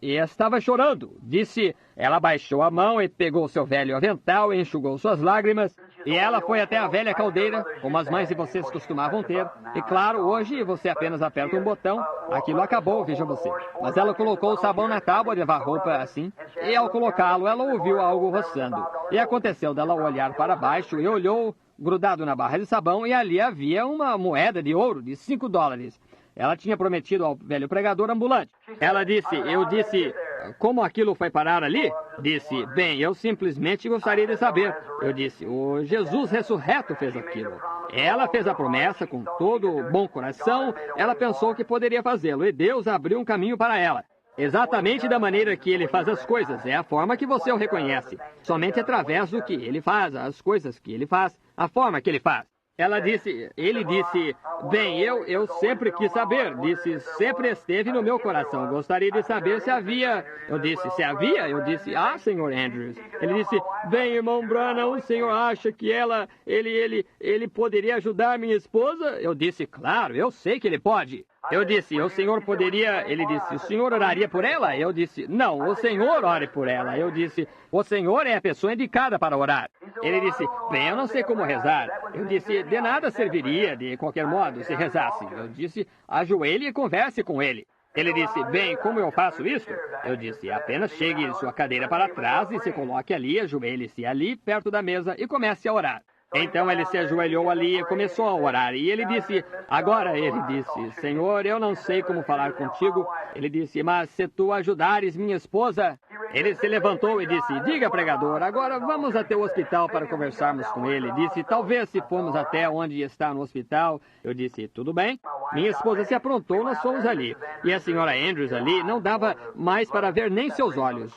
estava chorando. Disse, ela baixou a mão e pegou seu velho avental e enxugou suas lágrimas. E ela foi até a velha caldeira, como as mães de vocês costumavam ter. E claro, hoje você apenas aperta um botão. Aquilo acabou, veja você. Mas ela colocou o sabão na tábua de lavar roupa assim. E ao colocá-lo, ela ouviu algo roçando. E aconteceu dela olhar para baixo e olhou grudado na barra de sabão, e ali havia uma moeda de ouro de $5. Ela tinha prometido ao velho pregador ambulante. Ela disse, eu disse, como aquilo foi parar ali? Disse, eu simplesmente gostaria de saber. Eu disse, o Jesus ressurreto fez aquilo. Ela fez a promessa com todo o bom coração, ela pensou que poderia fazê-lo, e Deus abriu um caminho para ela. Exatamente da maneira que ele faz as coisas, é a forma que você o reconhece. Somente através do que ele faz, as coisas que ele faz, a forma que ele faz. Ele disse, bem, eu sempre quis saber. Disse, sempre esteve no meu coração. Gostaria de saber se havia. Eu disse, se havia? Eu disse, Sr. Andrews. Ele disse, bem, irmão Branham, o senhor acha que ele poderia ajudar minha esposa? Eu disse, claro, eu sei que ele pode. Eu disse, o senhor poderia... Ele disse, o senhor oraria por ela? Eu disse, não, o senhor ore por ela. Eu disse, o senhor é a pessoa indicada para orar. Ele disse, bem, eu não sei como rezar. Eu disse, de nada serviria, de qualquer modo, se rezasse. Eu disse, ajoelhe e converse com ele. Ele disse, bem, como eu faço isso? Eu disse, apenas chegue sua cadeira para trás e se coloque ali, ajoelhe-se ali, perto da mesa e comece a orar. Então ele se ajoelhou ali e começou a orar. E ele disse, agora ele disse, Senhor, eu não sei como falar contigo. Ele disse, mas se tu ajudares minha esposa... Ele se levantou e disse, diga, pregador, agora vamos até o hospital para conversarmos com ele. Disse, talvez se formos até onde está no hospital. Eu disse, tudo bem. Minha esposa se aprontou, nós fomos ali. E a senhora Andrews ali não dava mais para ver nem seus olhos.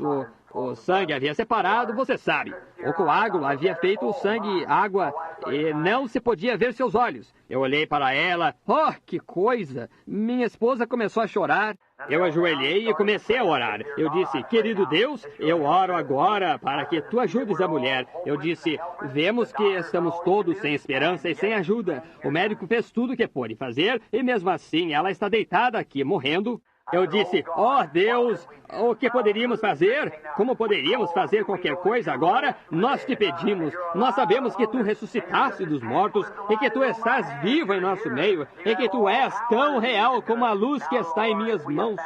O sangue havia separado, você sabe. O coágulo havia feito o sangue água e não se podia ver seus olhos. Eu olhei para ela. Oh, que coisa! Minha esposa começou a chorar. Eu ajoelhei e comecei a orar. Eu disse, querido Deus, eu oro agora para que tu ajudes a mulher. Eu disse, vemos que estamos todos sem esperança e sem ajuda. O médico fez tudo o que pôde fazer e mesmo assim ela está deitada aqui, morrendo. Eu disse, Deus, o que poderíamos fazer? Como poderíamos fazer qualquer coisa agora? Nós te pedimos, nós sabemos que tu ressuscitaste dos mortos e que tu estás vivo em nosso meio e que tu és tão real como a luz que está em minhas mãos.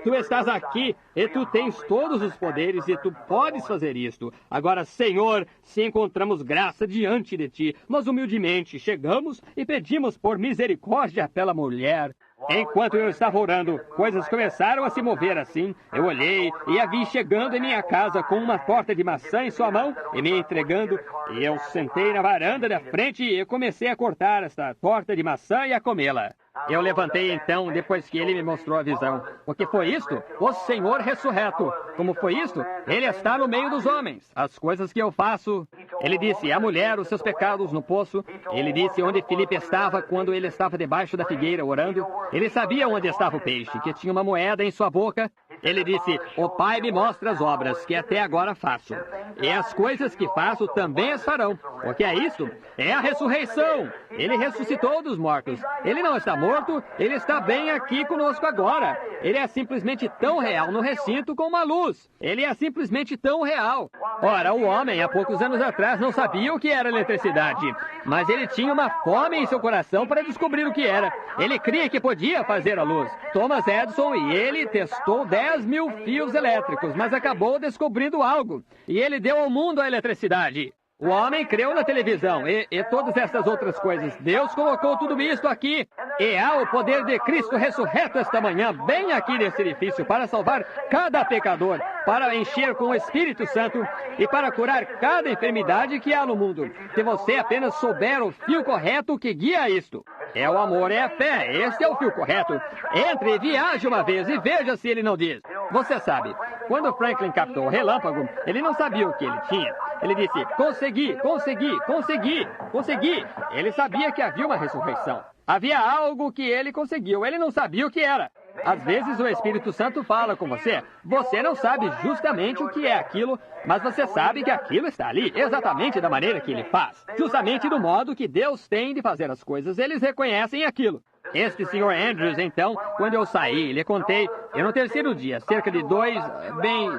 Tu estás aqui e tu tens todos os poderes e tu podes fazer isto. Agora, Senhor, se encontramos graça diante de ti, nós humildemente chegamos e pedimos por misericórdia pela mulher. Enquanto eu estava orando, coisas começaram a se mover assim. Eu olhei e a vi chegando em minha casa com uma torta de maçã em sua mão e me entregando. E eu sentei na varanda da frente e comecei a cortar esta torta de maçã e a comê-la. Eu levantei então, depois que ele me mostrou a visão. O que foi isto? O Senhor ressurreto. Como foi isto? Ele está no meio dos homens. As coisas que eu faço... Ele disse, a mulher, os seus pecados no poço. Ele disse onde Filipe estava quando ele estava debaixo da figueira orando. Ele sabia onde estava o peixe, que tinha uma moeda em sua boca. Ele disse, o Pai me mostra as obras que até agora faço. E as coisas que faço também as farão. O que é isso? É a ressurreição. Ele ressuscitou dos mortos. Ele não está morto, ele está bem aqui conosco agora. Ele é simplesmente tão real no recinto como a luz. Ele é simplesmente tão real. Ora, o homem, há poucos anos atrás, não sabia o que era eletricidade. Mas ele tinha uma fome em seu coração para descobrir o que era. Ele cria que podia fazer a luz. Thomas Edison e ele testou 10.000 fios elétricos, mas acabou descobrindo algo. E ele deu ao mundo a eletricidade. O homem creu na televisão e todas essas outras coisas. Deus colocou tudo isso aqui. E há o poder de Cristo ressurreto esta manhã, bem aqui nesse edifício, para salvar cada pecador, para encher com o Espírito Santo e para curar cada enfermidade que há no mundo. Se você apenas souber o fio correto que guia isto. É o amor, é a fé. Este é o fio correto. Entre e viaje uma vez e veja se ele não diz. Você sabe, quando Franklin captou o relâmpago, ele não sabia o que ele tinha. Ele disse, consegui, consegui, consegui, consegui. Ele sabia que havia uma ressurreição. Havia algo que ele conseguiu. Ele não sabia o que era. Às vezes o Espírito Santo fala com você. Você não sabe justamente o que é aquilo, mas você sabe que aquilo está ali, exatamente da maneira que ele faz. Justamente do modo que Deus tem de fazer as coisas. Eles reconhecem aquilo. Este Sr. Andrews, então, quando eu saí, lhe contei, e no terceiro dia, cerca de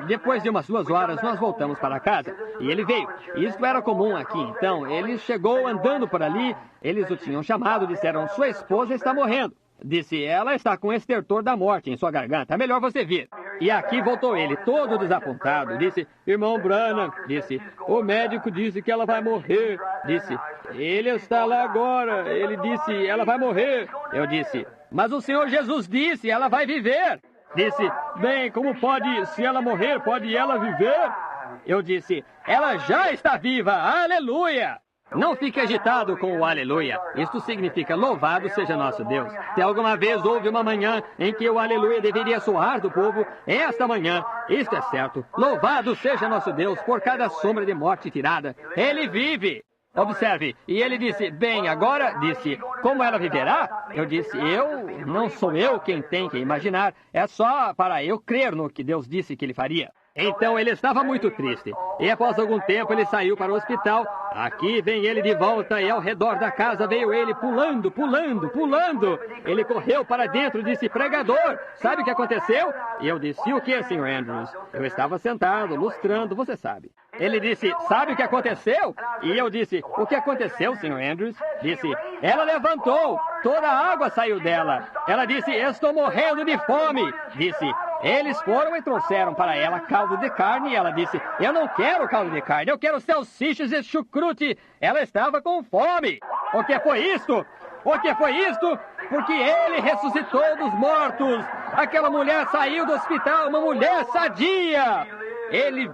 depois de umas 2 horas, nós voltamos para casa. E ele veio. Isto era comum aqui, então. Ele chegou andando por ali, eles o tinham chamado, disseram, sua esposa está morrendo. Disse, ela está com o estertor da morte em sua garganta, é melhor você vir. E aqui voltou ele, todo desapontado. Disse, irmão Branham, disse, o médico disse que ela vai morrer. Disse, ele está lá agora. Ele disse, ela vai morrer. Eu disse, mas o Senhor Jesus disse, ela vai viver. Disse, bem, como pode, se ela morrer, pode ela viver? Eu disse, ela já está viva, aleluia! Não fique agitado com o aleluia. Isto significa louvado seja nosso Deus. Se alguma vez houve uma manhã em que o aleluia deveria soar do povo, é esta manhã. Isto é certo. Louvado seja nosso Deus por cada sombra de morte tirada. Ele vive. Observe, e ele disse, bem, agora, disse, como ela viverá? Eu disse, não sou eu quem tem que imaginar, é só para eu crer no que Deus disse que ele faria. Então ele estava muito triste, e após algum tempo ele saiu para o hospital. Aqui vem ele de volta, e ao redor da casa veio ele pulando, pulando, pulando. Ele correu para dentro e disse, pregador, sabe o que aconteceu? E eu disse, o que, Sr. Andrews? Eu estava sentado, lustrando, você sabe. Ele disse, sabe o que aconteceu? E eu disse, o que aconteceu, Sr. Andrews? Disse, ela levantou, toda a água saiu dela. Ela disse, estou morrendo de fome. Disse, eles foram e trouxeram para ela caldo de carne e ela disse, eu não quero caldo de carne, eu quero salsichas e chucrute. Ela estava com fome. O que foi isto? O que foi isto? Porque ele ressuscitou dos mortos. Aquela mulher saiu do hospital, uma mulher sadia. Ele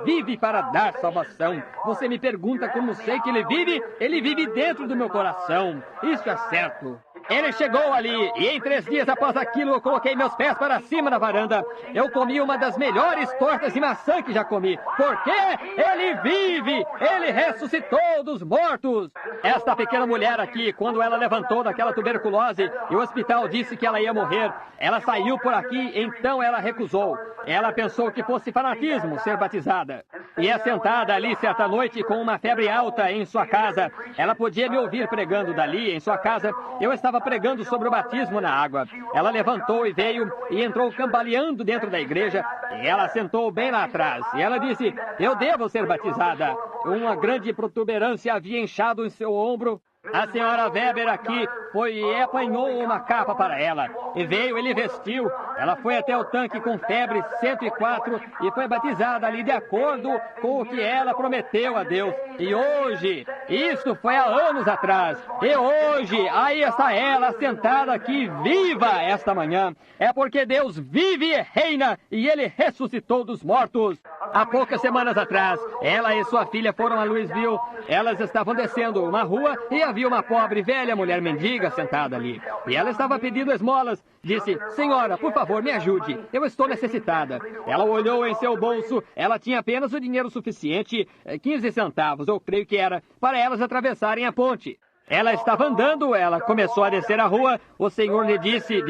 vive para dar salvação. Você me pergunta como sei que ele vive dentro do meu coração. Isso é certo. Ele chegou ali, e em 3 dias após aquilo, eu coloquei meus pés para cima na varanda. Eu comi uma das melhores tortas de maçã que já comi. Porque ele vive! Ele ressuscitou dos mortos! Esta pequena mulher aqui, quando ela levantou daquela tuberculose, e o hospital disse que ela ia morrer, ela saiu por aqui, então ela recusou. Ela pensou que fosse fanatismo ser batizada. E é sentada ali certa noite com uma febre alta em sua casa. Ela podia me ouvir pregando dali em sua casa. Eu estava pregando sobre o batismo na água. Ela levantou e veio e entrou cambaleando dentro da igreja. E ela sentou bem lá atrás. E ela disse, eu devo ser batizada. Uma grande protuberância havia inchado em seu ombro. A senhora Weber aqui foi e apanhou uma capa para ela. E veio, ele vestiu. Ela foi até o tanque com febre 104 e foi batizada ali de acordo com o que ela prometeu a Deus. E hoje, isso foi há anos atrás. E hoje, aí está ela sentada aqui viva esta manhã. É porque Deus vive e reina e ele ressuscitou dos mortos. Há poucas semanas atrás, ela e sua filha foram a Louisville. Elas estavam descendo uma rua e havia uma pobre velha mulher mendiga sentada ali. E ela estava pedindo esmolas. Disse, senhora, por favor, me ajude. Eu estou necessitada. Ela olhou em seu bolso. Ela tinha apenas o dinheiro suficiente, 15 centavos, eu creio que era, para elas atravessarem a ponte. Ela estava andando, ela começou a descer a rua. O Senhor lhe disse,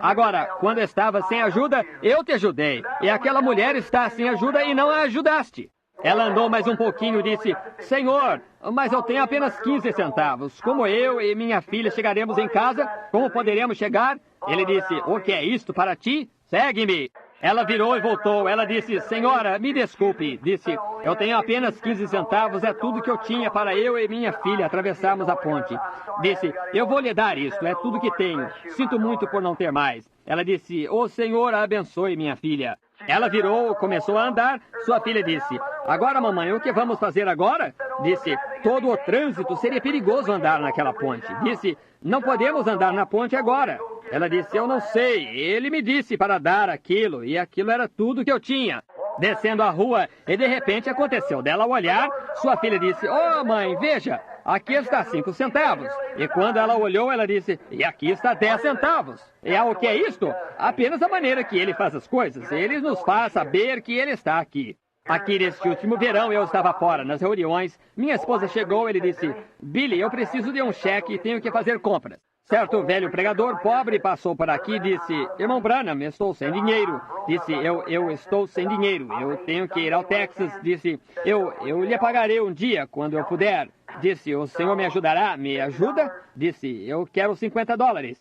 agora, quando estava sem ajuda, eu te ajudei. E aquela mulher está sem ajuda e não a ajudaste. Ela andou mais um pouquinho e disse, Senhor, mas eu tenho apenas 15 centavos. Como eu e minha filha chegaremos em casa? Como poderemos chegar? Ele disse, o que é isto para ti? Segue-me. Ela virou e voltou. Ela disse, senhora, me desculpe. Disse, eu tenho apenas 15 centavos, é tudo que eu tinha para eu e minha filha atravessarmos a ponte. Disse, eu vou lhe dar isto, é tudo que tenho. Sinto muito por não ter mais. Ela disse, o Senhor a abençoe, minha filha. Ela virou, começou a andar. Sua filha disse, agora, mamãe, o que vamos fazer agora? Disse, todo o trânsito seria perigoso andar naquela ponte. Disse, não podemos andar na ponte agora. Ela disse, eu não sei. Ele me disse para dar aquilo, e aquilo era tudo que eu tinha. Descendo a rua, e de repente aconteceu dela olhar. Sua filha disse, oh, mãe, veja, aqui está 5 centavos. E quando ela olhou, ela disse, e aqui está 10 centavos. E o que é isto? Apenas a maneira que ele faz as coisas. Ele nos faz saber que ele está aqui. Aqui neste último verão eu estava fora, nas reuniões. Minha esposa chegou e ele disse, Billy, eu preciso de um cheque e tenho que fazer compras. Certo velho pregador pobre passou por aqui e disse, irmão Branham, estou sem dinheiro. Disse, eu estou sem dinheiro, eu tenho que ir ao Texas. Disse, eu lhe pagarei um dia, quando eu puder. Disse, o senhor me ajudará? Me ajuda? Disse, eu quero $50.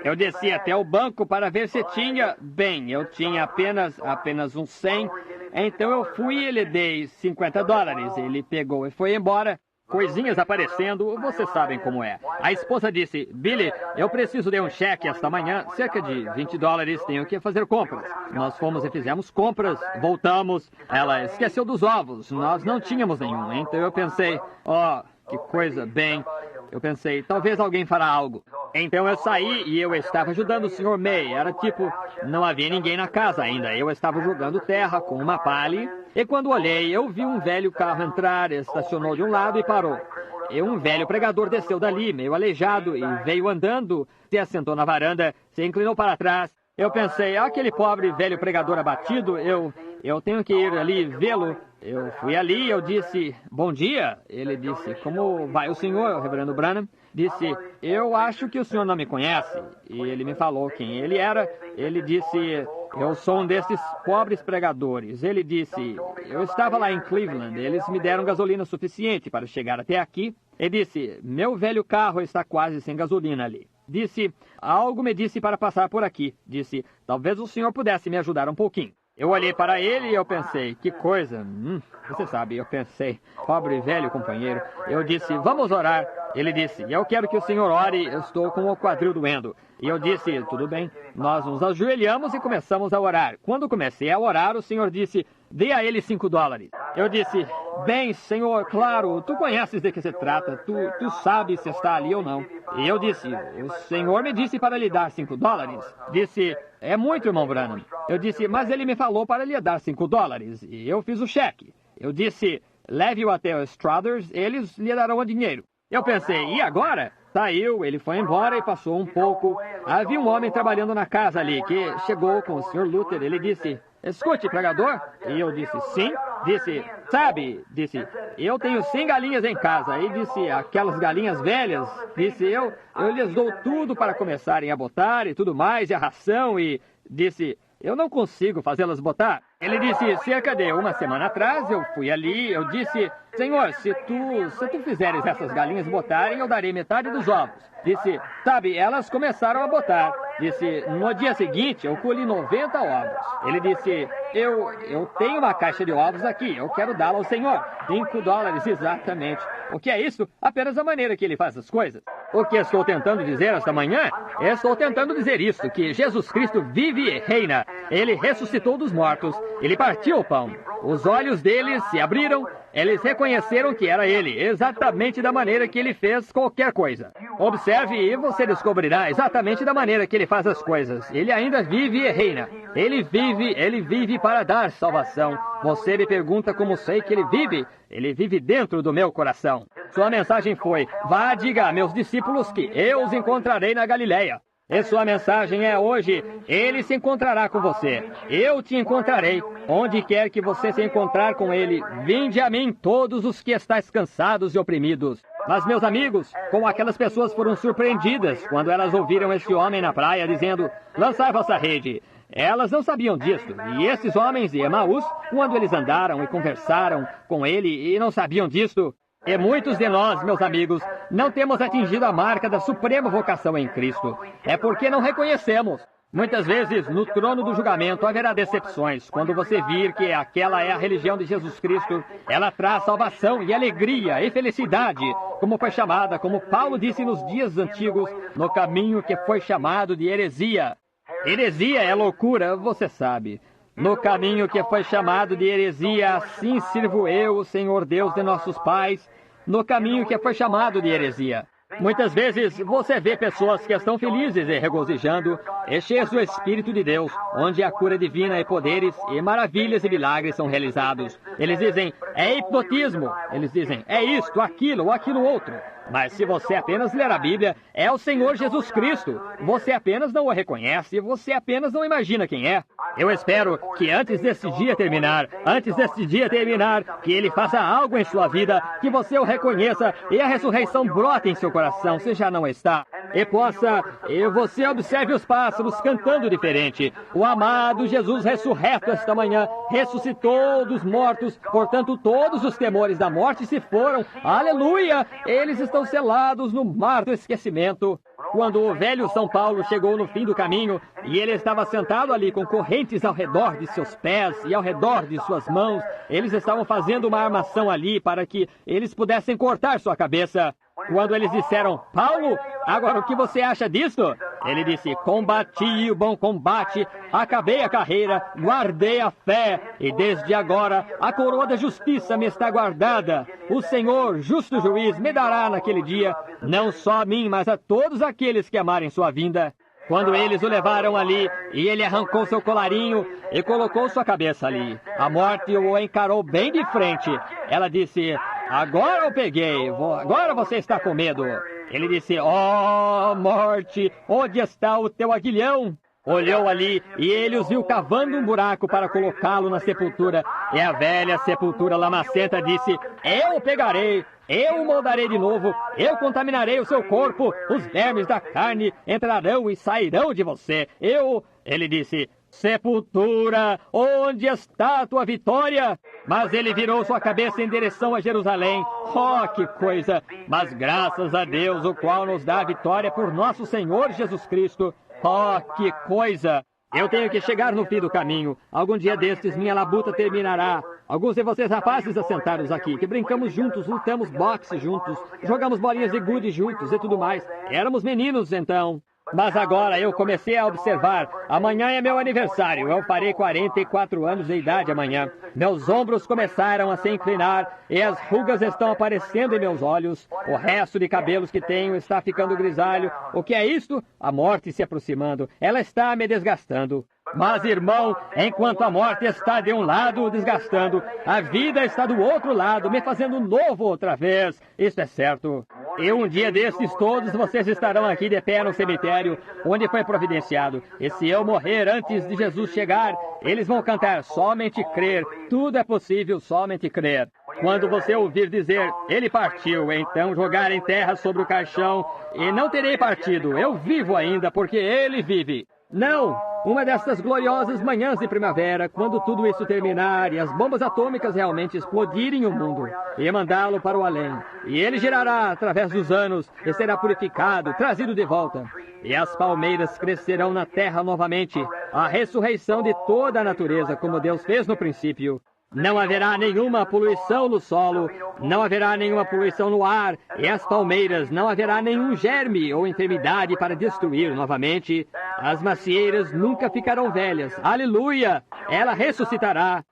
Eu desci até o banco para ver se tinha. Bem, eu tinha apenas uns 100. Então eu fui e lhe dei $50. Ele pegou e foi embora. Coisinhas aparecendo, vocês sabem como é. A esposa disse, Billy, eu preciso de um cheque esta manhã, cerca de $20, tenho que fazer compras. Nós fomos e fizemos compras, voltamos. Ela esqueceu dos ovos, nós não tínhamos nenhum. Então eu pensei, que coisa, bem... Eu pensei, talvez alguém fará algo. Então eu saí e eu estava ajudando o Sr. May. Era tipo, não havia ninguém na casa ainda. Eu estava jogando terra com uma palha. E quando olhei, eu vi um velho carro entrar, estacionou de um lado e parou. E um velho pregador desceu dali, meio aleijado, e veio andando, se assentou na varanda, se inclinou para trás. Eu pensei, aquele pobre velho pregador abatido, eu tenho que ir ali vê-lo. Eu fui ali, eu disse, bom dia. Ele disse, como vai o senhor, reverendo Branham? Disse, eu acho que o senhor não me conhece. E ele me falou quem ele era. Ele disse, eu sou um desses pobres pregadores. Ele disse, eu estava lá em Cleveland, eles me deram gasolina suficiente para chegar até aqui. Ele disse, meu velho carro está quase sem gasolina ali. Disse, algo me disse para passar por aqui. Disse, talvez o senhor pudesse me ajudar um pouquinho. Eu olhei para ele e eu pensei, que coisa, você sabe, eu pensei, pobre velho companheiro. Eu disse, vamos orar. Ele disse, eu quero que o senhor ore, eu estou com o quadril doendo. E eu disse, tudo bem. Nós nos ajoelhamos e começamos a orar. Quando comecei a orar, o senhor disse, dê a ele $5. Eu disse, bem, senhor, claro, tu conheces de que se trata, tu sabes se está ali ou não. E eu disse, o senhor me disse para lhe dar $5. Disse, é muito, irmão Branham. Eu disse, mas ele me falou para lhe dar $5. E eu fiz o cheque. Eu disse, leve-o até o Struthers, eles lhe darão o dinheiro. Eu pensei, e agora? Saiu, ele foi embora e passou um pouco. Havia um homem trabalhando na casa ali, que chegou com o Sr. Luther. Ele disse, escute, pregador. E eu disse, sim. Disse, sabe, disse, eu tenho 100 galinhas em casa. E disse, aquelas galinhas velhas, disse, eu lhes dou tudo para começarem a botar e tudo mais, e a ração, e disse, eu não consigo fazê-las botar. Ele disse, cerca de uma semana atrás, eu fui ali, eu disse, senhor, se tu fizeres essas galinhas botarem, eu darei metade dos ovos. Disse, sabe, elas começaram a botar. Disse, no dia seguinte, eu colhi 90 ovos. Ele disse, eu tenho uma caixa de ovos aqui, eu quero dá-la ao senhor. $5, exatamente. O que é isso? Apenas a maneira que ele faz as coisas. O que estou tentando dizer esta manhã? Estou tentando dizer isso, que Jesus Cristo vive e reina. Ele ressuscitou dos mortos. Ele partiu o pão. Os olhos deles se abriram. Eles reconheceram que era ele, exatamente da maneira que ele fez qualquer coisa. Observe e você descobrirá exatamente da maneira que ele faz as coisas. Ele ainda vive e reina. Ele vive para dar salvação. Você me pergunta como sei que ele vive? Ele vive dentro do meu coração. Sua mensagem foi, vá, diga a meus discípulos que eu os encontrarei na Galileia. E sua mensagem é hoje, ele se encontrará com você. Eu te encontrarei. Onde quer que você se encontrar com ele, vinde a mim todos os que estáis cansados e oprimidos. Mas, meus amigos, como aquelas pessoas foram surpreendidas quando elas ouviram esse homem na praia dizendo, lançai vossa rede. Elas não sabiam disso. E esses homens de Emaús, quando eles andaram e conversaram com ele e não sabiam disso, e muitos de nós, meus amigos, não temos atingido a marca da suprema vocação em Cristo. É porque não reconhecemos. Muitas vezes, no trono do julgamento, haverá decepções. Quando você vir que aquela é a religião de Jesus Cristo, ela traz salvação e alegria e felicidade, como foi chamada, como Paulo disse nos dias antigos, no caminho que foi chamado de heresia. Heresia é loucura, você sabe. No caminho que foi chamado de heresia, assim sirvo eu, o Senhor Deus de nossos pais, no caminho que foi chamado de heresia. Muitas vezes você vê pessoas que estão felizes e regozijando, e cheias do Espírito de Deus, onde a cura divina e poderes e maravilhas e milagres são realizados. Eles dizem, é hipnotismo. Eles dizem, é isto, aquilo ou aquilo outro. Mas se você apenas ler a Bíblia, é o Senhor Jesus Cristo. Você apenas não o reconhece, você apenas não imagina quem é. Eu espero que antes desse dia terminar, que Ele faça algo em sua vida, que você o reconheça e a ressurreição brote em seu coração, se já não está. E você observe os pássaros cantando diferente. O amado Jesus ressurreto esta manhã, ressuscitou dos mortos, portanto todos os temores da morte se foram. Aleluia! Eles estão selados no mar do esquecimento. Quando o velho São Paulo chegou no fim do caminho, e ele estava sentado ali com correntes ao redor de seus pés e ao redor de suas mãos, eles estavam fazendo uma armação ali para que eles pudessem cortar sua cabeça. Quando eles disseram, Paulo, agora o que você acha disso? Ele disse, combati o bom combate, acabei a carreira, guardei a fé, e desde agora a coroa da justiça me está guardada. O Senhor, justo juiz, me dará naquele dia, não só a mim, mas a todos aqueles que amarem sua vinda. Quando eles o levaram ali, e ele arrancou seu colarinho e colocou sua cabeça ali, a morte o encarou bem de frente. Ela disse, agora eu peguei, agora você está com medo. Ele disse, ó morte, onde está o teu aguilhão? olhou ali e ele os viu cavando um buraco para colocá-lo na sepultura. E a velha sepultura lamacenta disse: eu o pegarei, eu o moldarei de novo, eu contaminarei o seu corpo, os vermes da carne entrarão e sairão de você. Ele disse: sepultura, onde está a tua vitória? Mas ele virou sua cabeça em direção a Jerusalém. Oh, que coisa! Mas graças a Deus, o qual nos dá a vitória por nosso Senhor Jesus Cristo. Oh, que coisa! Eu tenho que chegar no fim do caminho. Algum dia destes, minha labuta terminará. Alguns de vocês rapazes assentados aqui, que brincamos juntos, lutamos boxe juntos, jogamos bolinhas de gude juntos e tudo mais. Éramos meninos, então. Mas agora eu comecei a observar. Amanhã é meu aniversário. Eu farei 44 anos de idade amanhã. Meus ombros começaram a se inclinar e as rugas estão aparecendo em meus olhos. O resto de cabelos que tenho está ficando grisalho. O que é isto? A morte se aproximando. Ela está me desgastando. Mas, irmão, enquanto a morte está de um lado desgastando, a vida está do outro lado, me fazendo novo outra vez. Isso é certo. E um dia destes, todos vocês estarão aqui de pé no cemitério, onde foi providenciado. E se eu morrer antes de Jesus chegar, eles vão cantar: somente crer. Tudo é possível, somente crer. Quando você ouvir dizer: ele partiu, então jogar em terra sobre o caixão, e não terei partido, eu vivo ainda, porque ele vive. Não! Uma dessas gloriosas manhãs de primavera, quando tudo isso terminar e as bombas atômicas realmente explodirem o mundo e mandá-lo para o além, e ele girará através dos anos e será purificado, trazido de volta, e as palmeiras crescerão na terra novamente, a ressurreição de toda a natureza, como Deus fez no princípio. Não haverá nenhuma poluição no solo, não haverá nenhuma poluição no ar, e as palmeiras, não haverá nenhum germe ou enfermidade para destruir novamente. As macieiras nunca ficarão velhas. Aleluia! Ela ressuscitará.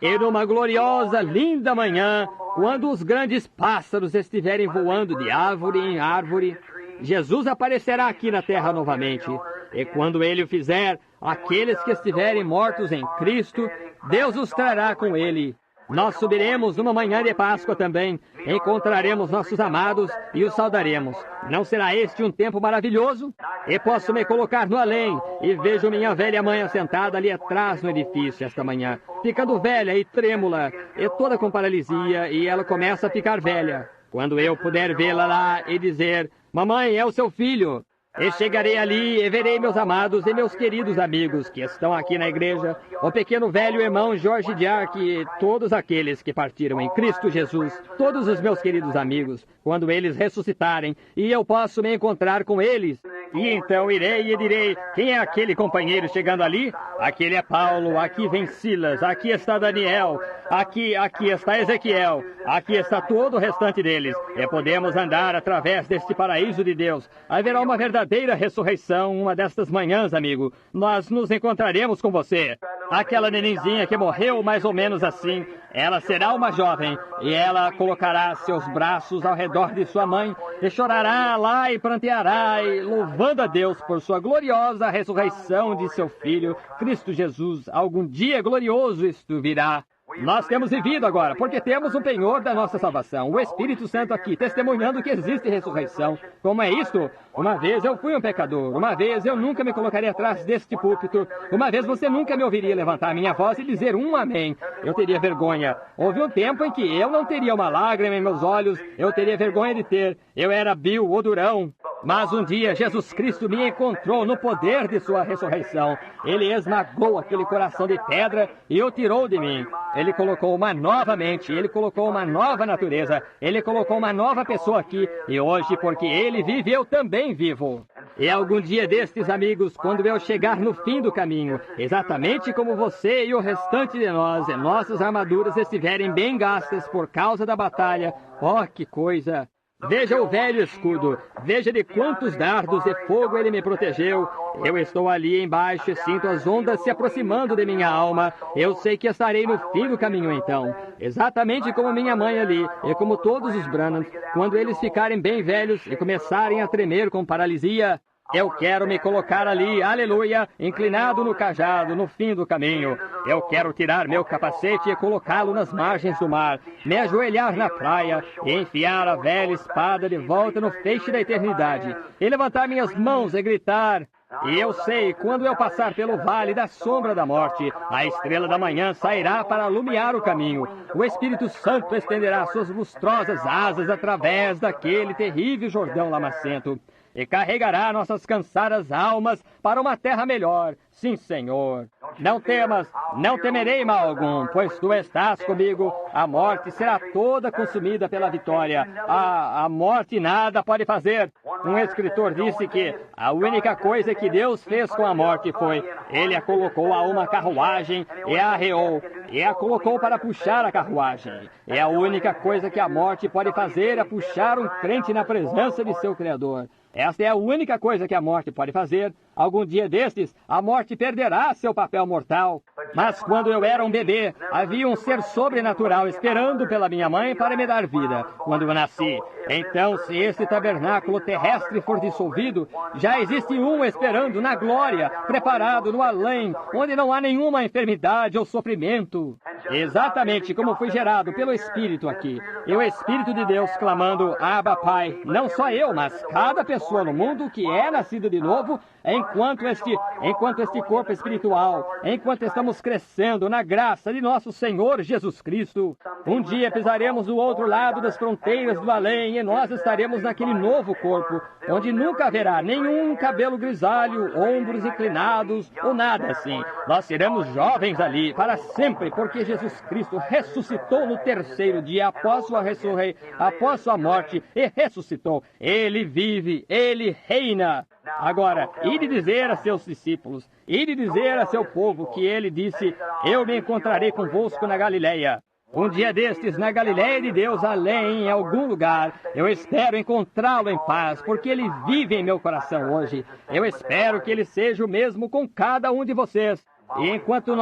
E numa gloriosa, linda manhã, quando os grandes pássaros estiverem voando de árvore em árvore, Jesus aparecerá aqui na terra novamente. E quando ele o fizer, aqueles que estiverem mortos em Cristo, Deus os trará com ele. Nós subiremos numa manhã de Páscoa também, encontraremos nossos amados e os saudaremos. Não será este um tempo maravilhoso? E posso me colocar no além, e vejo minha velha mãe assentada ali atrás no edifício esta manhã, ficando velha e trêmula, e toda com paralisia, e ela começa a ficar velha. Quando eu puder vê-la lá e dizer: mamãe, é o seu filho. E chegarei ali e verei meus amados e meus queridos amigos que estão aqui na igreja, o pequeno velho irmão Jorge Diarc e todos aqueles que partiram em Cristo Jesus, todos os meus queridos amigos, quando eles ressuscitarem, e eu posso me encontrar com eles. E então irei e direi: quem é aquele companheiro chegando ali? Aquele é Paulo, aqui vem Silas, aqui está Daniel, aqui está Ezequiel, aqui está todo o restante deles. E podemos andar através deste paraíso de Deus. Haverá uma verdadeira ressurreição uma destas manhãs, amigo. Nós nos encontraremos com você. Aquela nenenzinha que morreu mais ou menos assim, ela será uma jovem, e ela colocará seus braços ao redor de sua mãe, e chorará lá e pranteará, e louvando a Deus por sua gloriosa ressurreição de seu Filho, Cristo Jesus. Algum dia glorioso isto virá. Nós temos vivido agora, porque temos um penhor da nossa salvação, o Espírito Santo aqui, testemunhando que existe ressurreição. Como é isto? Uma vez eu fui um pecador, uma vez eu nunca me colocaria atrás deste púlpito, uma vez você nunca me ouviria levantar a minha voz e dizer um amém. Eu teria vergonha. Houve um tempo em que eu não teria uma lágrima em meus olhos, eu teria vergonha de ter. Eu era vil ou durão. Mas um dia Jesus Cristo me encontrou no poder de sua ressurreição. Ele esmagou aquele coração de pedra e o tirou de mim. Ele colocou uma nova mente, ele colocou uma nova natureza, ele colocou uma nova pessoa aqui. E hoje, porque ele vive, eu também vivo. E algum dia destes, amigos, quando eu chegar no fim do caminho, exatamente como você e o restante de nós, e nossas armaduras estiverem bem gastas por causa da batalha, oh, que coisa! Veja o velho escudo, veja de quantos dardos e fogo ele me protegeu. Eu estou ali embaixo e sinto as ondas se aproximando de minha alma. Eu sei que estarei no fim do caminho então. Exatamente como minha mãe ali, e como todos os Branhams, quando eles ficarem bem velhos e começarem a tremer com paralisia. Eu quero me colocar ali, aleluia, inclinado no cajado, no fim do caminho. Eu quero tirar meu capacete e colocá-lo nas margens do mar, me ajoelhar na praia e enfiar a velha espada de volta no feixe da eternidade, e levantar minhas mãos e gritar: E eu sei, quando eu passar pelo vale da sombra da morte, a estrela da manhã sairá para alumiar o caminho. O Espírito Santo estenderá suas lustrosas asas através daquele terrível Jordão lamacento e carregará nossas cansadas almas para uma terra melhor. Sim, Senhor. Não temas, não temerei mal algum, pois tu estás comigo. A morte será toda consumida pela vitória. A morte nada pode fazer. Um escritor disse que a única coisa que Deus fez com a morte foi: Ele a colocou a uma carruagem e a arreou, e a colocou para puxar a carruagem. É a única coisa que a morte pode fazer, é puxar um crente na presença de seu Criador. Esta é a única coisa que a morte pode fazer. Algum dia destes, a morte perderá seu papel mortal. Mas quando eu era um bebê, havia um ser sobrenatural esperando pela minha mãe para me dar vida quando eu nasci. Então, se esse tabernáculo terrestre for dissolvido, já existe um esperando na glória, preparado no além, onde não há nenhuma enfermidade ou sofrimento. Exatamente como fui gerado pelo Espírito aqui. E o Espírito de Deus clamando: Abba, Pai. Não só eu, mas cada pessoa no mundo que é nascido de novo, enquanto este corpo espiritual, enquanto estamos crescendo na graça de nosso Senhor Jesus Cristo. Um dia pisaremos do outro lado das fronteiras do além e nós estaremos naquele novo corpo, onde nunca haverá nenhum cabelo grisalho, ombros inclinados ou nada assim. Nós seremos jovens ali para sempre, porque Jesus Cristo ressuscitou no terceiro dia após sua morte e ressuscitou. Ele vive, Ele reina. Agora, ide dizer a seus discípulos, ide dizer a seu povo que ele disse: eu me encontrarei convosco na Galileia. Um dia destes, na Galileia de Deus, além, em algum lugar, eu espero encontrá-lo em paz, porque ele vive em meu coração hoje. Eu espero que ele seja o mesmo com cada um de vocês. E enquanto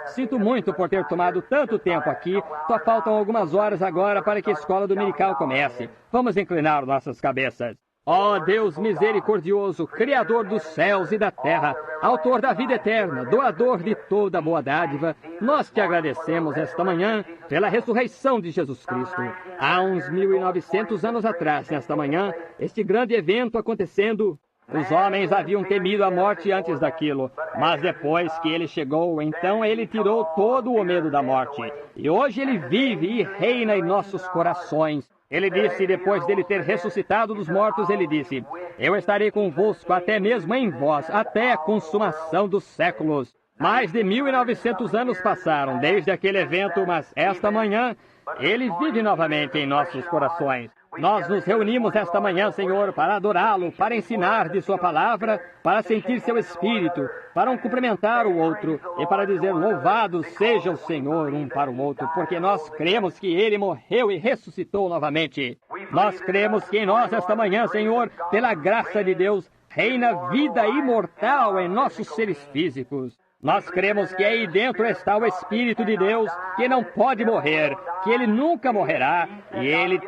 sinto muito por ter tomado tanto tempo aqui, só faltam algumas horas agora para que a escola dominical comece. Vamos inclinar nossas cabeças. Ó Deus misericordioso, Criador dos céus e da terra, Autor da vida eterna, doador de toda boa dádiva, nós te agradecemos esta manhã pela ressurreição de Jesus Cristo. Há uns 1900 anos atrás, nesta manhã, este grande evento acontecendo, os homens haviam temido a morte antes daquilo, mas depois que ele chegou, então ele tirou todo o medo da morte. E hoje ele vive e reina em nossos corações. Ele disse, depois dele ter ressuscitado dos mortos, ele disse: eu estarei convosco até mesmo em vós, até a consumação dos séculos. Mais de 1900 anos passaram desde aquele evento, mas esta manhã, ele vive novamente em nossos corações. Nós nos reunimos esta manhã, Senhor, para adorá-lo, para ensinar de sua palavra, para sentir seu espírito, para cumprimentar o outro e para dizer: louvado seja o Senhor um para o outro, porque nós cremos que ele morreu e ressuscitou novamente. Nós cremos que em nós esta manhã, Senhor, pela graça de Deus, reina vida imortal em nossos seres físicos. Nós cremos que aí dentro está o Espírito de Deus, que não pode morrer, que ele nunca morrerá. E ele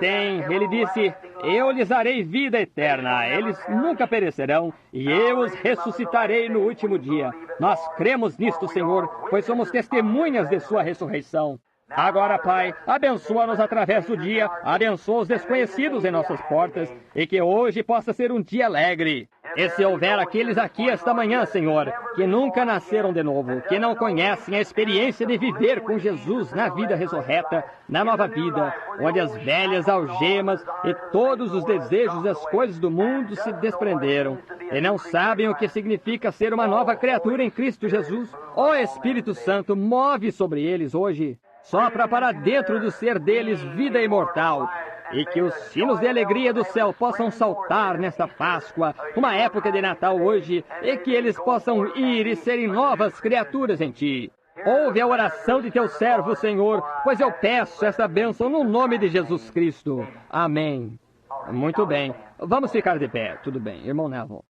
disse: eu lhes darei vida eterna, eles nunca perecerão, e eu os ressuscitarei no último dia. Nós cremos nisto, Senhor, pois somos testemunhas de sua ressurreição. Agora, Pai, abençoa-nos através do dia, abençoa os desconhecidos em nossas portas, e que hoje possa ser um dia alegre. E se houver aqueles aqui esta manhã, Senhor, que nunca nasceram de novo, que não conhecem a experiência de viver com Jesus na vida ressurreta, na nova vida, onde as velhas algemas e todos os desejos das coisas do mundo se desprenderam, e não sabem o que significa ser uma nova criatura em Cristo Jesus, ó Espírito Santo, move sobre eles hoje. Sopra para dentro do ser deles vida imortal, e que os sinos de alegria do céu possam saltar nesta Páscoa, uma época de Natal hoje, e que eles possam ir e serem novas criaturas em Ti. Ouve a oração de Teu servo, Senhor, pois eu peço esta bênção no nome de Jesus Cristo. Amém. Muito bem. Vamos ficar de pé. Tudo bem. Irmão Neville.